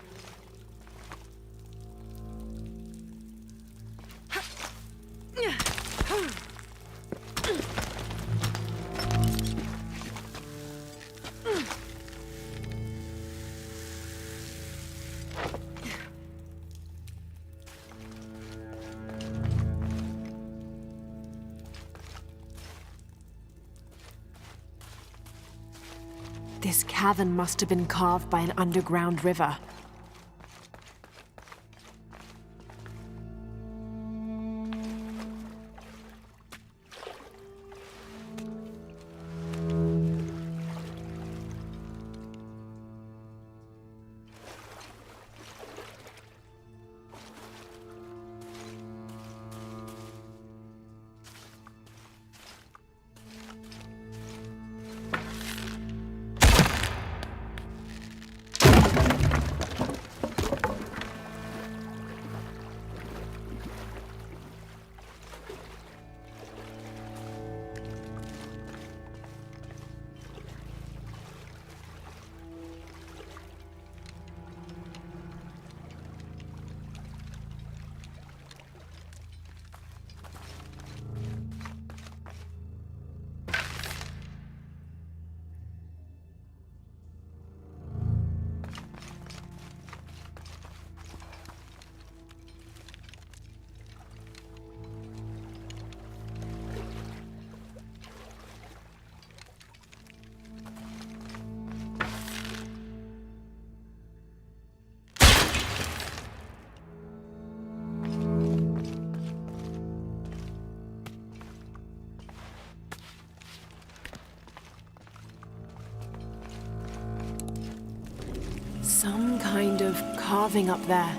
This cavern must have been carved by an underground river. Some kind of carving up there.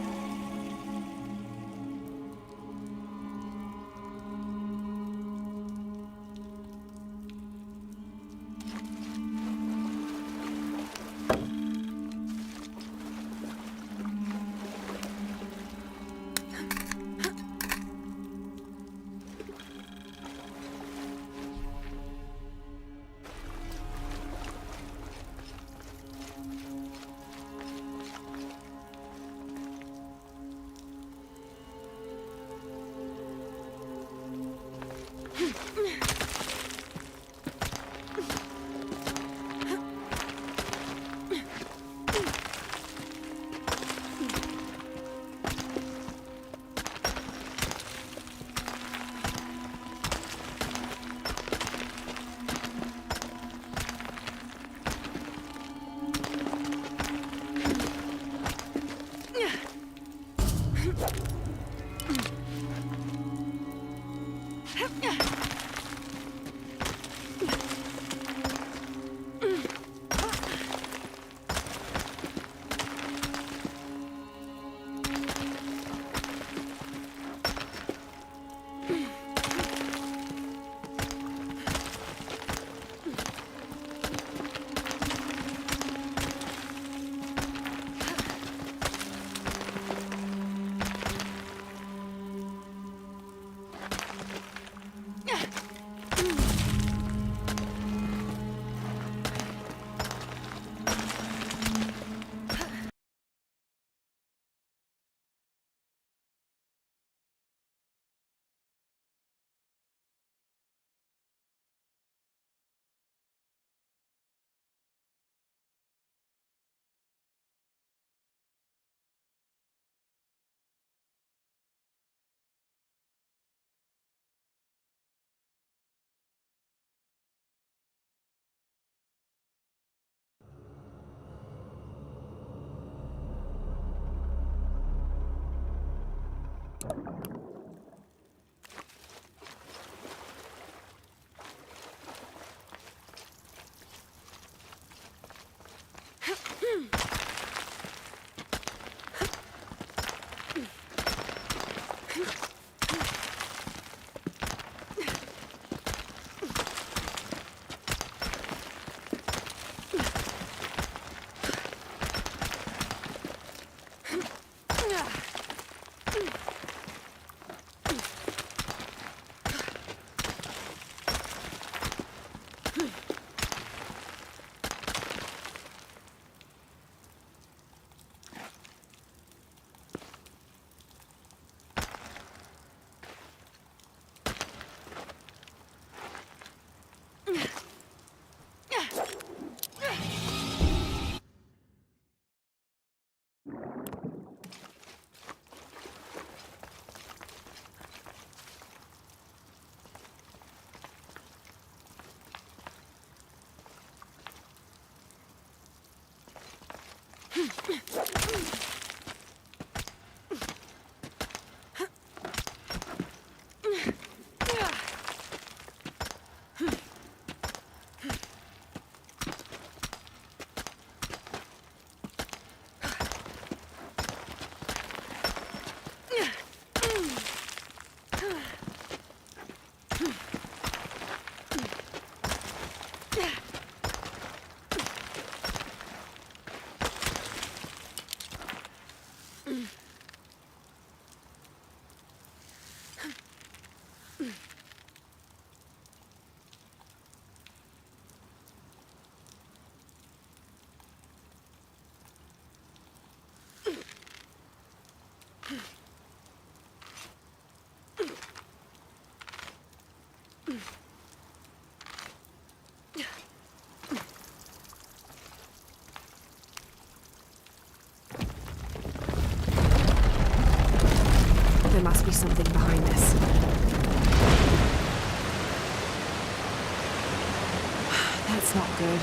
There must be something behind this. That's not good.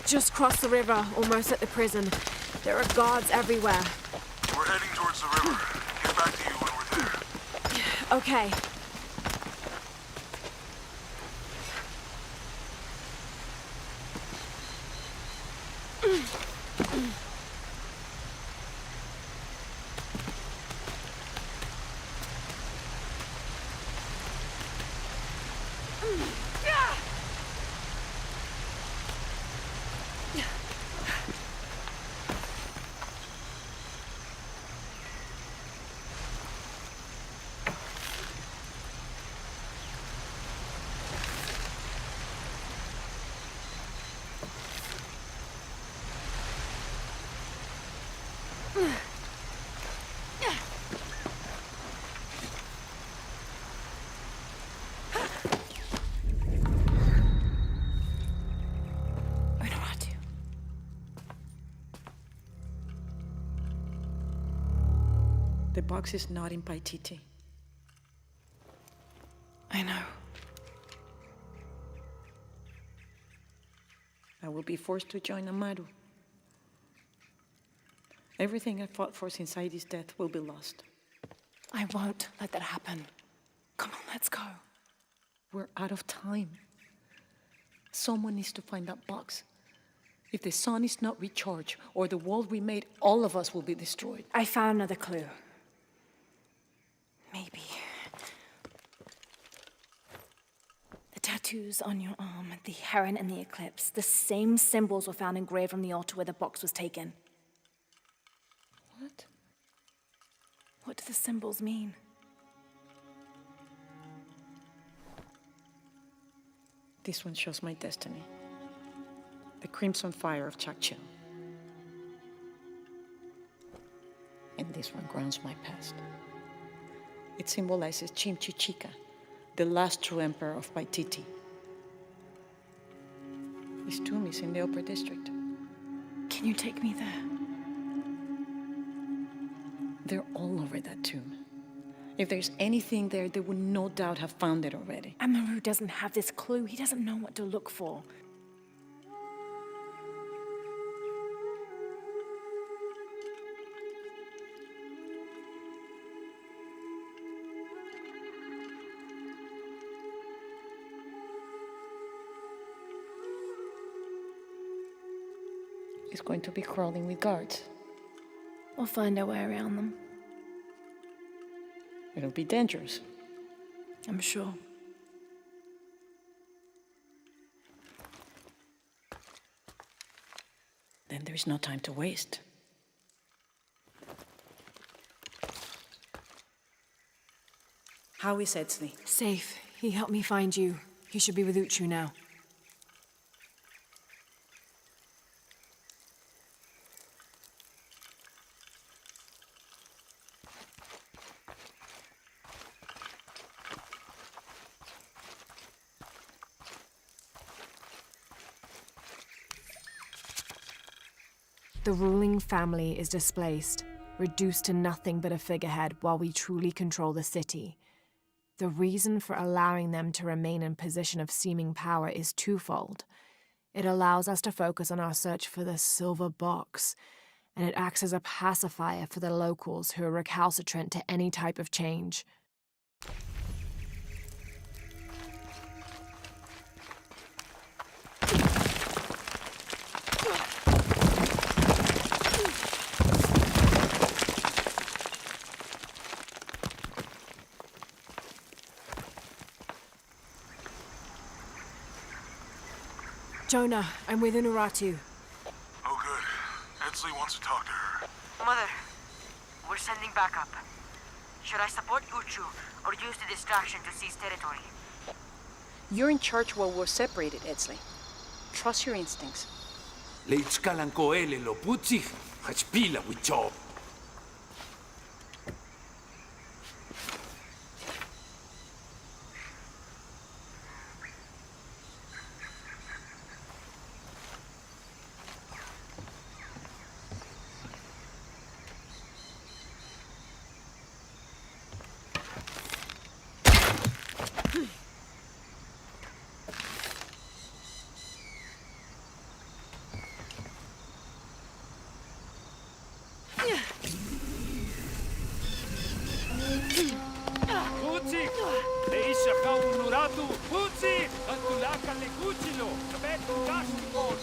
Just crossed the river, almost at the prison. There are guards everywhere. We're heading towards the river. Get back to you when we're there. Okay. The box is not in Paititi. I know. I will be forced to join Amaru. Everything I fought for since Heidi's death will be lost. I won't let that happen. Come on, let's go. We're out of time. Someone needs to find that box. If the sun is not recharged, or the world we made, all of us will be destroyed. I found another clue. Maybe. The tattoos on your arm, the heron and the eclipse, the same symbols were found engraved on the altar where the box was taken. What? What do the symbols mean? This one shows my destiny. The crimson fire of Chakchil. And this one grounds my past. It symbolizes Chimchichica, the last true emperor of Paititi. His tomb is in the upper district. Can you take me there? They're all over that tomb. If there's anything there, they would no doubt have found it already. Amaru doesn't have this clue. He doesn't know what to look for. He's going to be crawling with guards. We'll find our way around them. It'll be dangerous. I'm sure. Then there's no time to waste. How is Etzli? Safe. He helped me find you. He should be with Uchu now. The ruling family is displaced, reduced to nothing but a figurehead while we truly control the city. The reason for allowing them to remain in position of seeming power is twofold. It allows us to focus on our search for the silver box, and it acts as a pacifier for the locals who are recalcitrant to any type of change. Jonah, I'm with Unuratu. Oh, good. Etzli wants to talk to her. Mother, we're sending backup. Should I support Uchu or use the distraction to seize territory? You're in charge while we're separated, Etzli. Trust your instincts. Leitskalan koele lo putzich, hachpila with job. Unuratu, Putsi, Antulaka Lekuchilo, Kabet Kashtikon.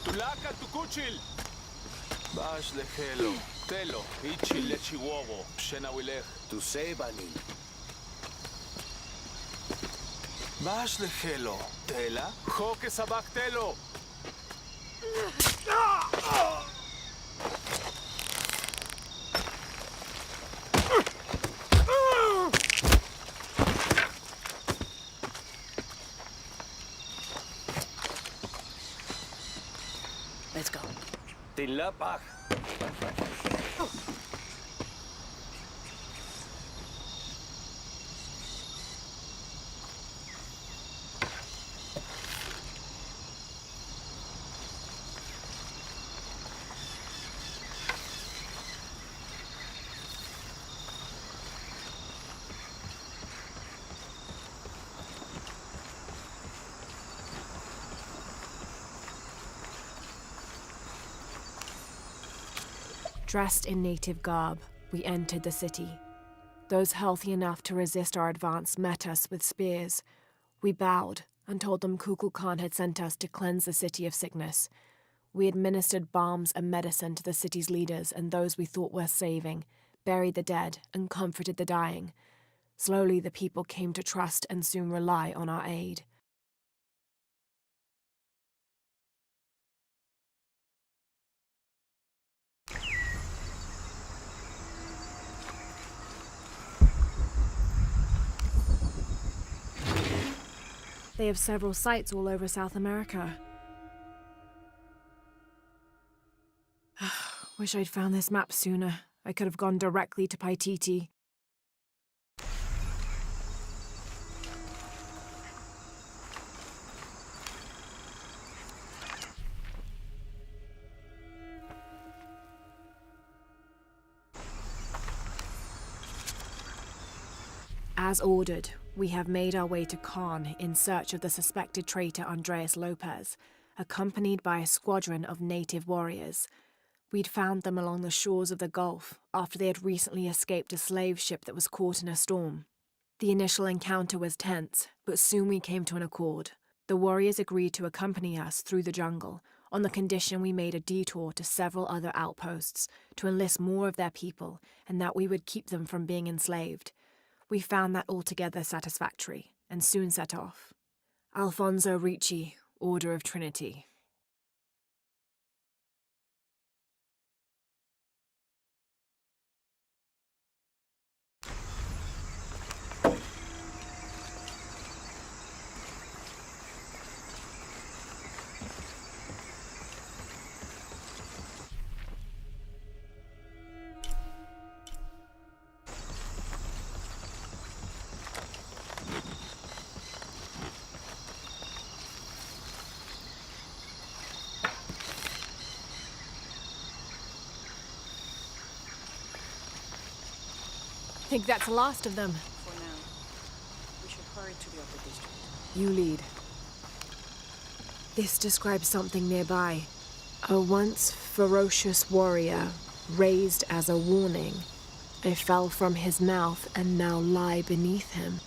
Tulaka Tukuchil. Bash lehelo, telo, ichi lechiwowo, shenawilech. To save Anin. Bash lehelo, tela, Joke Sabak Telo. Let's go. Tilapach. Dressed in native garb, we entered the city. Those healthy enough to resist our advance met us with spears. We bowed and told them Kukulkan had sent us to cleanse the city of sickness. We administered balms and medicine to the city's leaders and those we thought worth saving, buried the dead, and comforted the dying. Slowly the people came to trust and soon rely on our aid. They have several sites all over South America. Wish I'd found this map sooner. I could have gone directly to Paititi. As ordered, we have made our way to Caen in search of the suspected traitor Andreas Lopez, accompanied by a squadron of native warriors. We'd found them along the shores of the Gulf after they had recently escaped a slave ship that was caught in a storm. The initial encounter was tense, but soon we came to an accord. The warriors agreed to accompany us through the jungle on the condition we made a detour to several other outposts to enlist more of their people and that we would keep them from being enslaved. We found that altogether satisfactory, and soon set off. Alfonso Ricci, Order of Trinity. I think that's the last of them. For now, we should hurry to the upper district. You lead. This describes something nearby. A once ferocious warrior, raised as a warning. I fell from his mouth and now lie beneath him.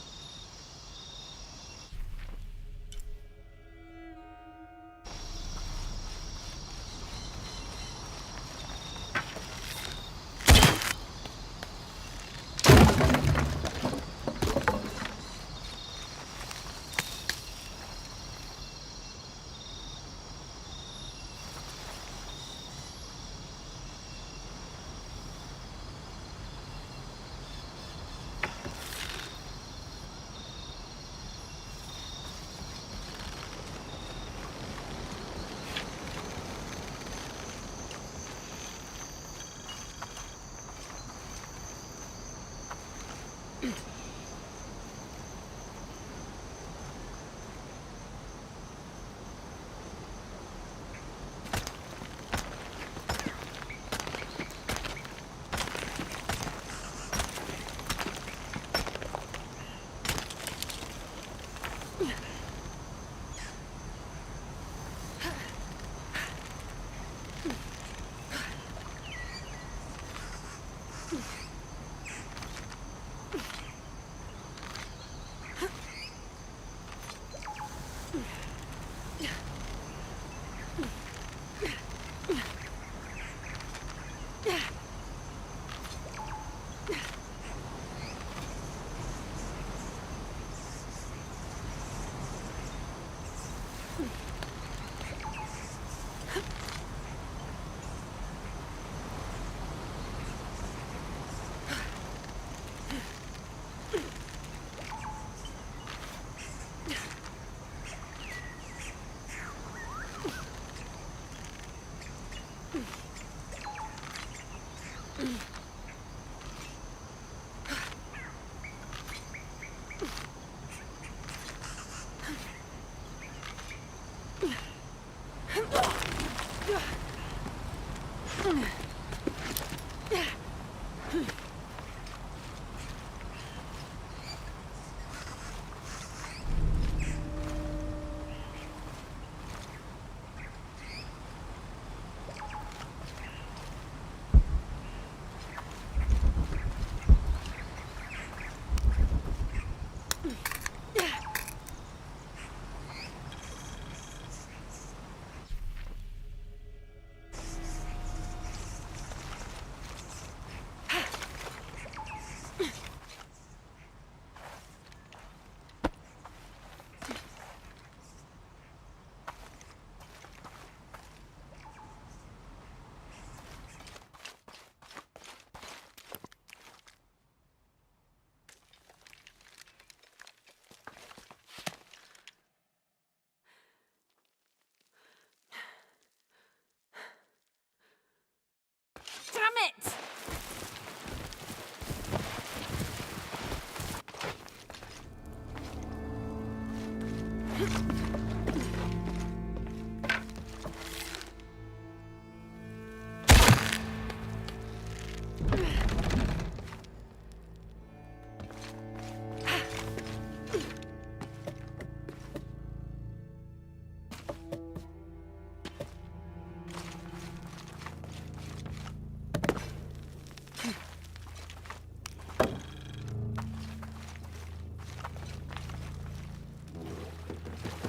Damn it!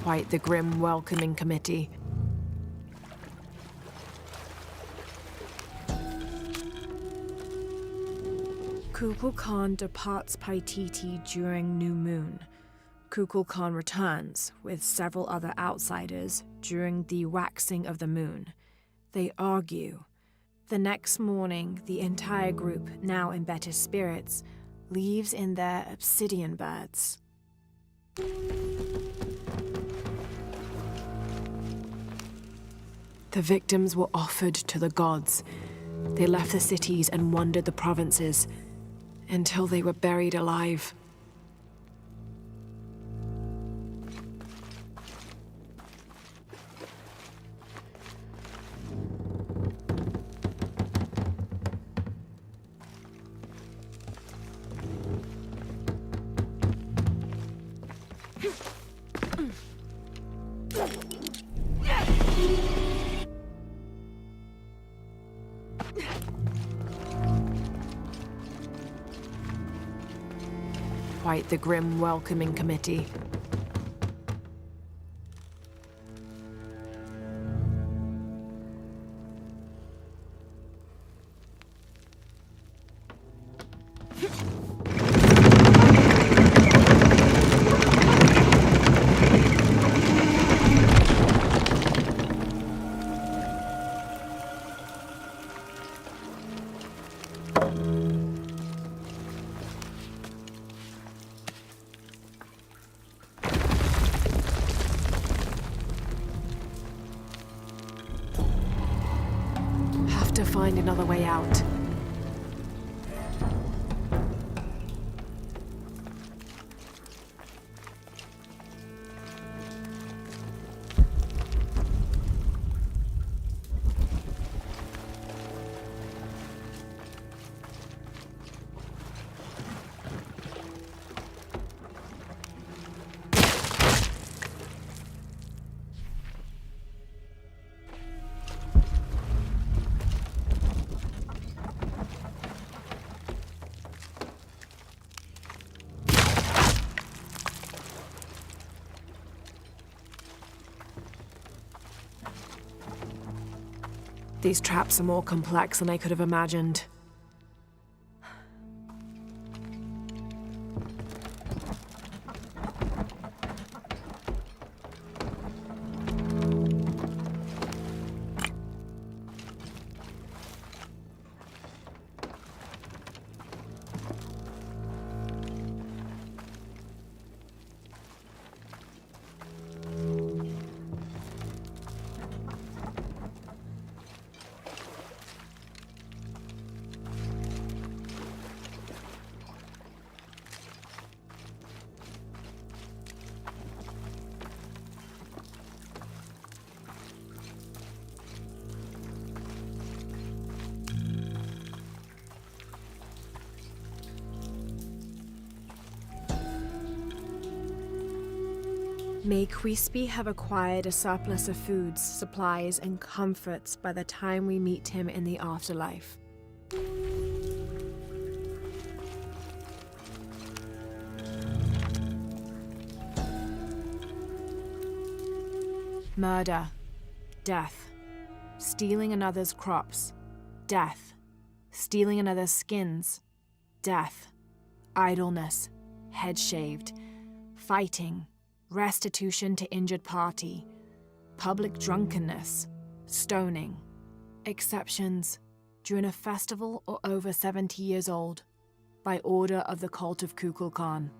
Quite the grim welcoming committee. Kukulkan departs Paititi during new moon. Kukulkan returns with several other outsiders during the waxing of the moon. They argue. The next morning, the entire group, now in better spirits, leaves in their obsidian birds. The victims were offered to the gods. They left the cities and wandered the provinces until they were buried alive. Quite the grim welcoming committee. To find another way out. These traps are more complex than I could have imagined. May Quispe have acquired a surplus of foods, supplies, and comforts by the time we meet him in the afterlife. Murder, death, stealing another's crops, death, stealing another's skins, death, idleness, head shaved, fighting, restitution to injured party, public drunkenness, stoning, exceptions during a festival or over 70 years old, by order of the cult of Kukulkan.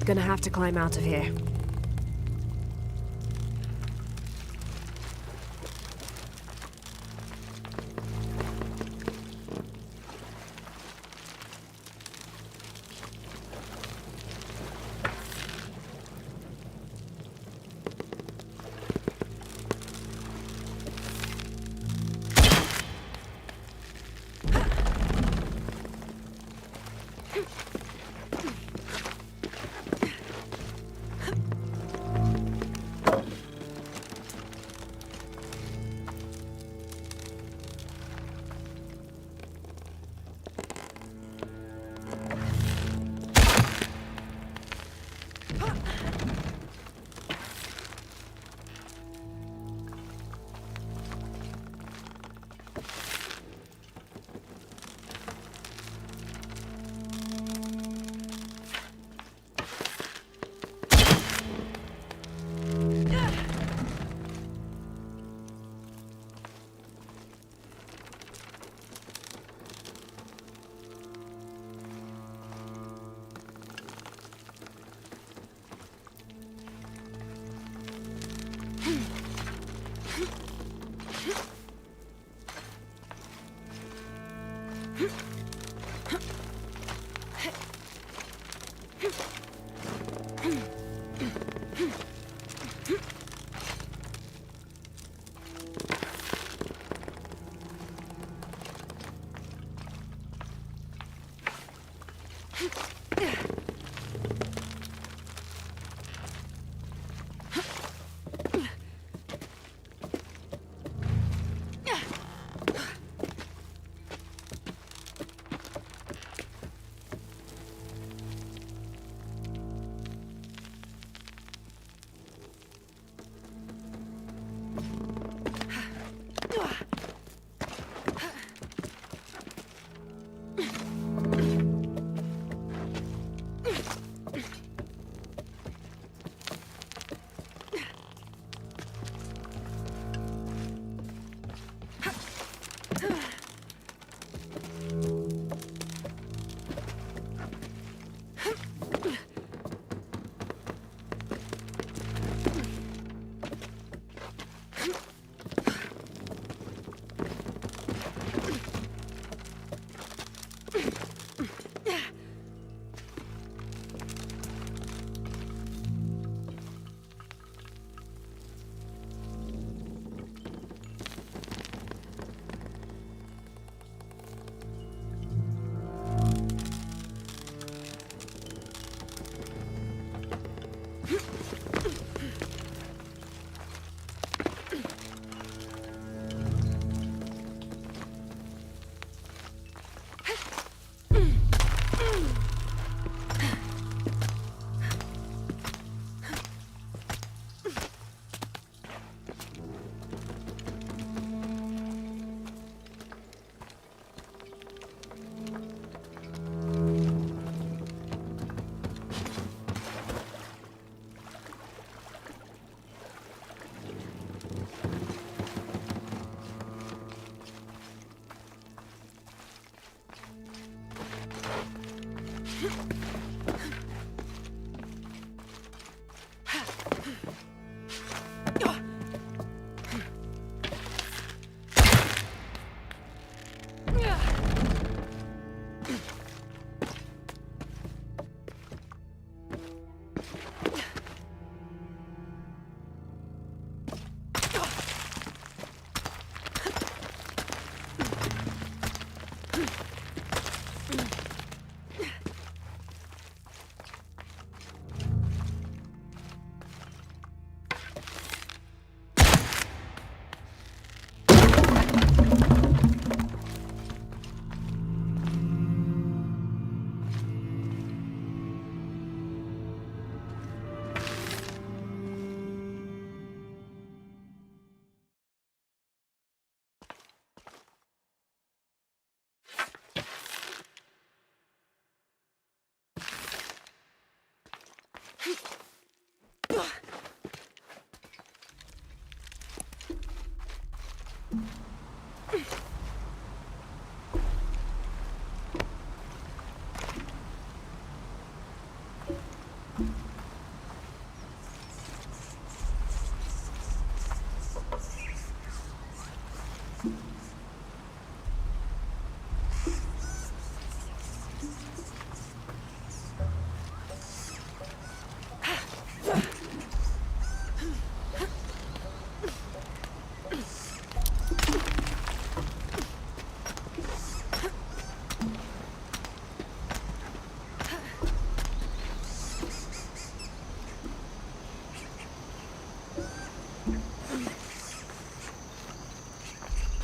Gonna have to climb out of here.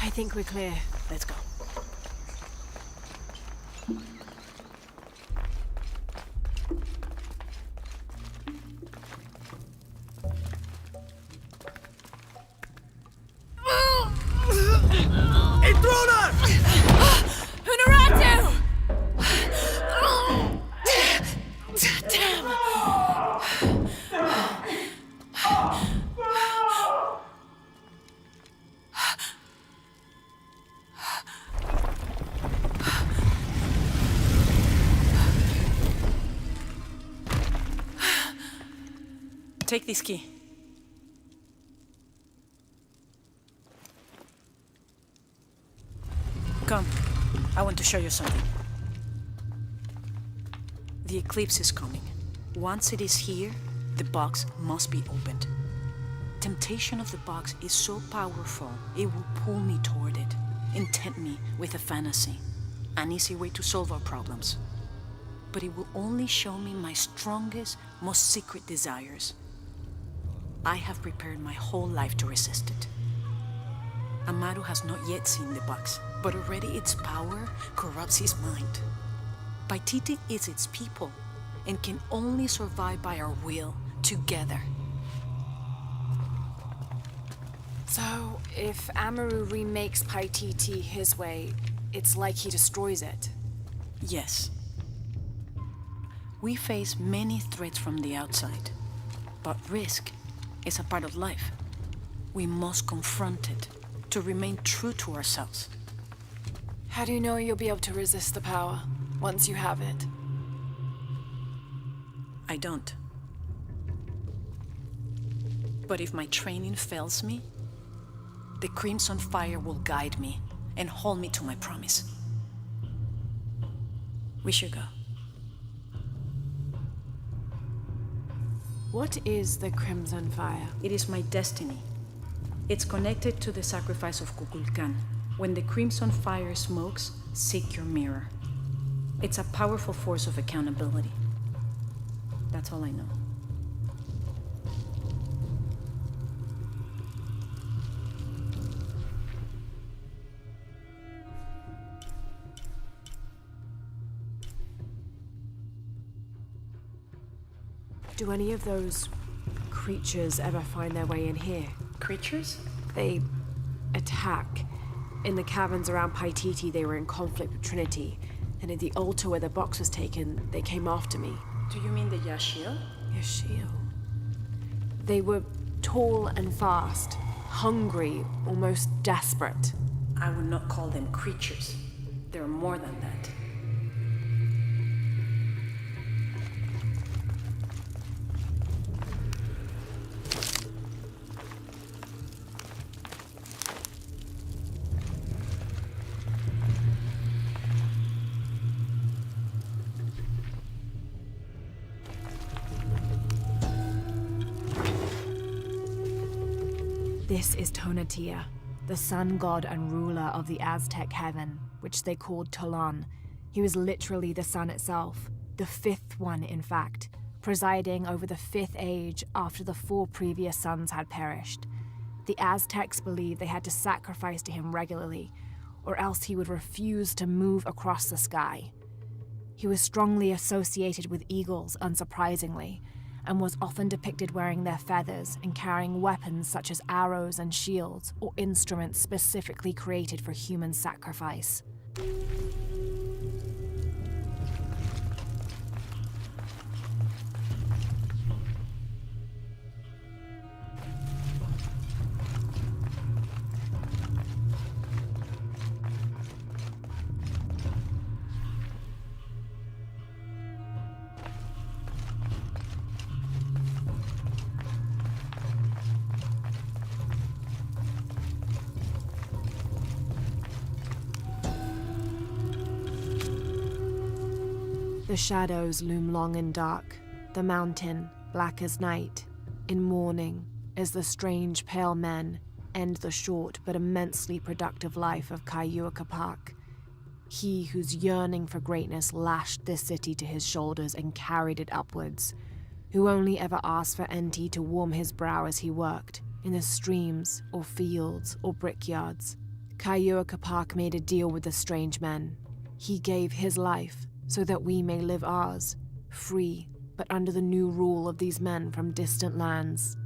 I think we're clear. Let's go. Intruder! Unuratu! Damn! Take this key. Come. I want to show you something. The eclipse is coming. Once it is here, the box must be opened. Temptation of the box is so powerful, it will pull me toward it and tempt me with a fantasy. An easy way to solve our problems. But it will only show me my strongest, most secret desires. I have prepared my whole life to resist it. Amaru has not yet seen the box, but already its power corrupts his mind. Paititi is its people, and can only survive by our will, together. So, if Amaru remakes Paititi his way, it's like he destroys it. Yes. We face many threats from the outside, but risk is a part of life. We must confront it to remain true to ourselves. How do you know you'll be able to resist the power once you have it? I don't. But if my training fails me, the Crimson Fire will guide me and hold me to my promise. We should go. What is the Crimson Fire? It is my destiny. It's connected to the sacrifice of Kukulkan. When the Crimson Fire smokes, seek your mirror. It's a powerful force of accountability. That's all I know. Do any of those creatures ever find their way in here? Creatures? They attack. In the caverns around Paititi, they were in conflict with Trinity. And at the altar where the box was taken, they came after me. Do you mean the Yashil? Yashil. They were tall and fast, hungry, almost desperate. I would not call them creatures. They're more than that. This is Tonatiuh, the sun god and ruler of the Aztec heaven, which they called Tolan. He was literally the sun itself, the fifth one in fact, presiding over the fifth age after the 4 previous suns had perished. The Aztecs believed they had to sacrifice to him regularly, or else he would refuse to move across the sky. He was strongly associated with eagles, unsurprisingly, and was often depicted wearing their feathers and carrying weapons such as arrows and shields, or instruments specifically created for human sacrifice. The shadows loom long and dark, the mountain black as night. In mourning, as the strange pale men end the short but immensely productive life of Kaiua Capac. He whose yearning for greatness lashed this city to his shoulders and carried it upwards, who only ever asked for Enti to warm his brow as he worked, in the streams or fields or brickyards. Kaiua Capac made a deal with the strange men. He gave his life so that we may live ours, free, but under the new rule of these men from distant lands.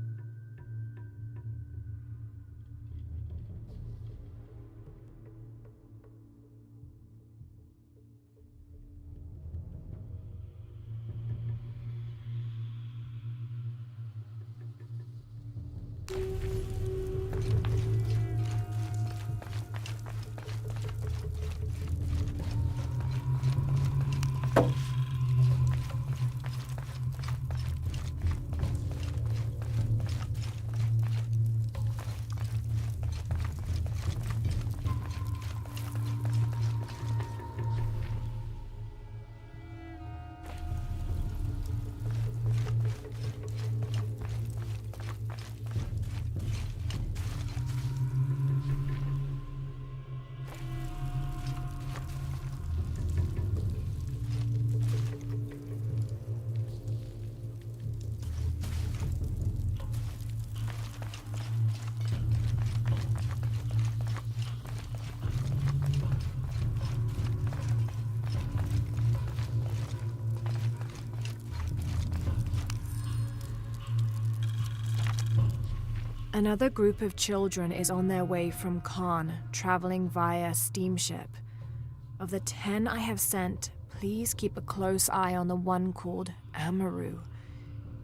Another group of children is on their way from Khan, traveling via steamship. Of the 10 I have sent, please keep a close eye on the one called Amaru.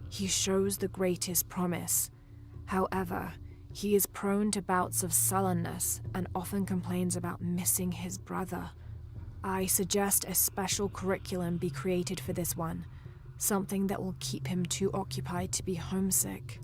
He shows the greatest promise. However, he is prone to bouts of sullenness and often complains about missing his brother. I suggest a special curriculum be created for this one, something that will keep him too occupied to be homesick.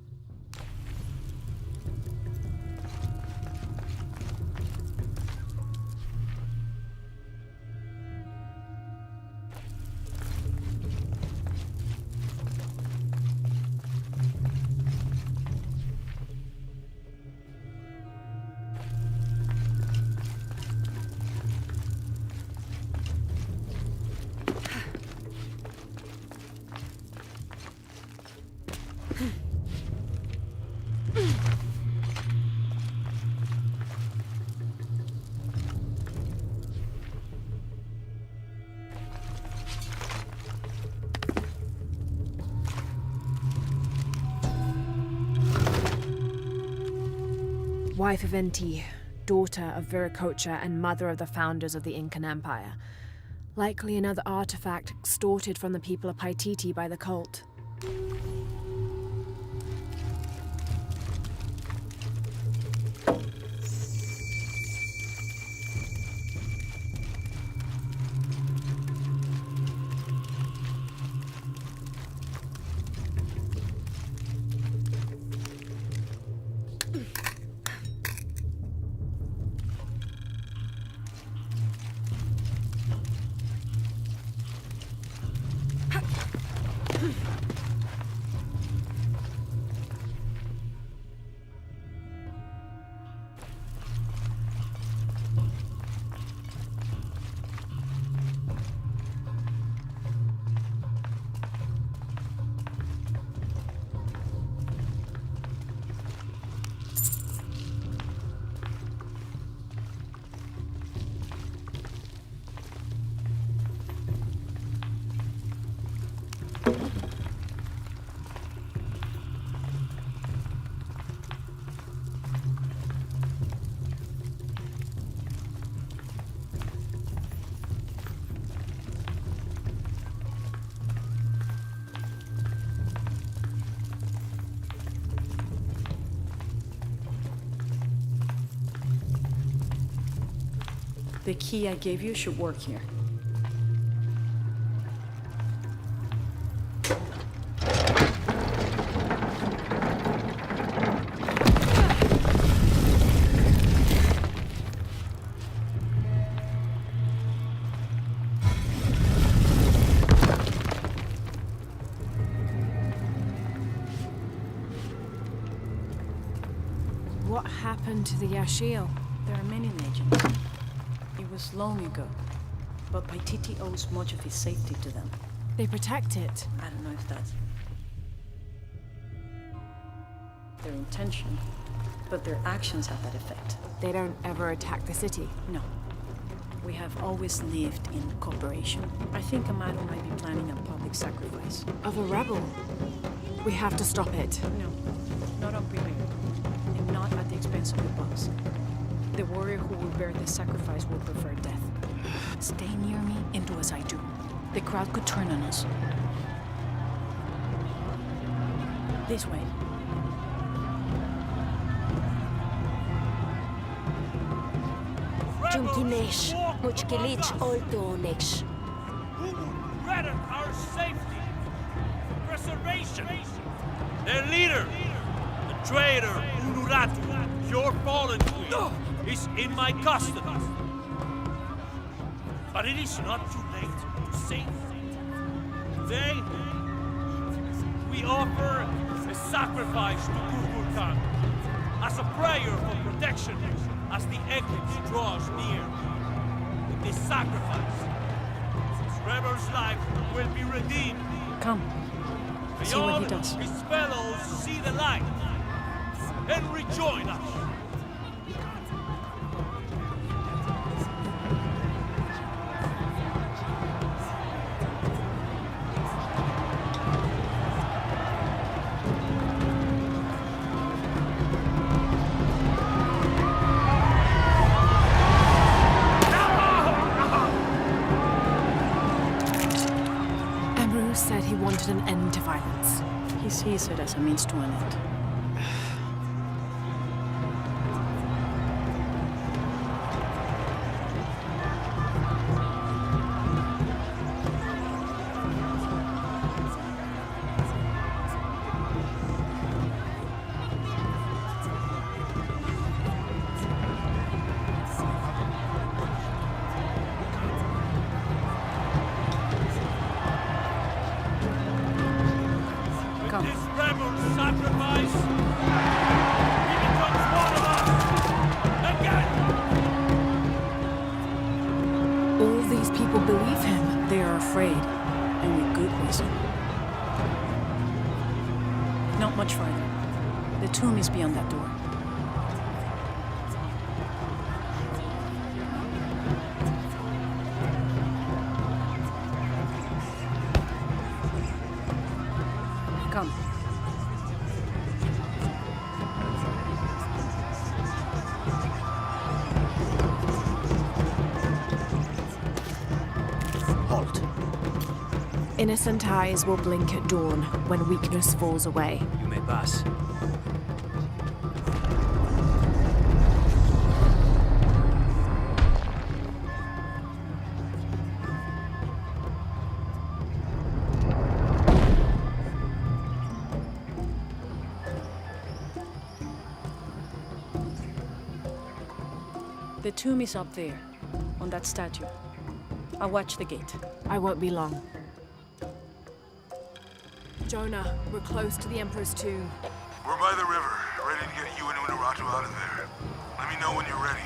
Wife of Enti, daughter of Viracocha and mother of the founders of the Incan Empire. Likely another artifact extorted from the people of Paititi by the cult. The key I gave you should work here. What happened to the Yashiel? There are many legends. It was long ago, but Paititi owes much of his safety to them. They protect it. I don't know if that's their intention, but their actions have that effect. They don't ever attack the city. No. We have always lived in cooperation. I think Amado might be planning a public sacrifice. Of a rebel? We have to stop it. No, not on Premier, and not at the expense of the boss. The warrior who will bear the sacrifice will prefer death. Stay near me and do as I do. The crowd could turn on us. This way. Junkinesh, Muchkilich Olto Nesh. Who will threaten our safety, preservation? Their leader, the traitor Unuratu, your fallen queen, is in my custody. But it is not too late to save them. Today, we offer a sacrifice to Kukulkan as a prayer for protection as the eclipse draws near. With this sacrifice, this rebel's life will be redeemed. Come. May See what all he does. his fellows see the light and rejoin us. Emru said he wanted an end to violence. He sees it as a means to an end. Come. This rebel sacrifice, he becomes one of us again. All these people believe him. They are afraid, and with good reason. Not much farther. The tomb is beyond that door. Come. Halt. Innocent eyes will blink at dawn when weakness falls away. You may pass. The tomb is up there, on that statue. I'll watch the gate. I won't be long. Jonah, we're close to the Emperor's tomb. We're by the river, ready to get you and Unuratu out of there. Let me know when you're ready.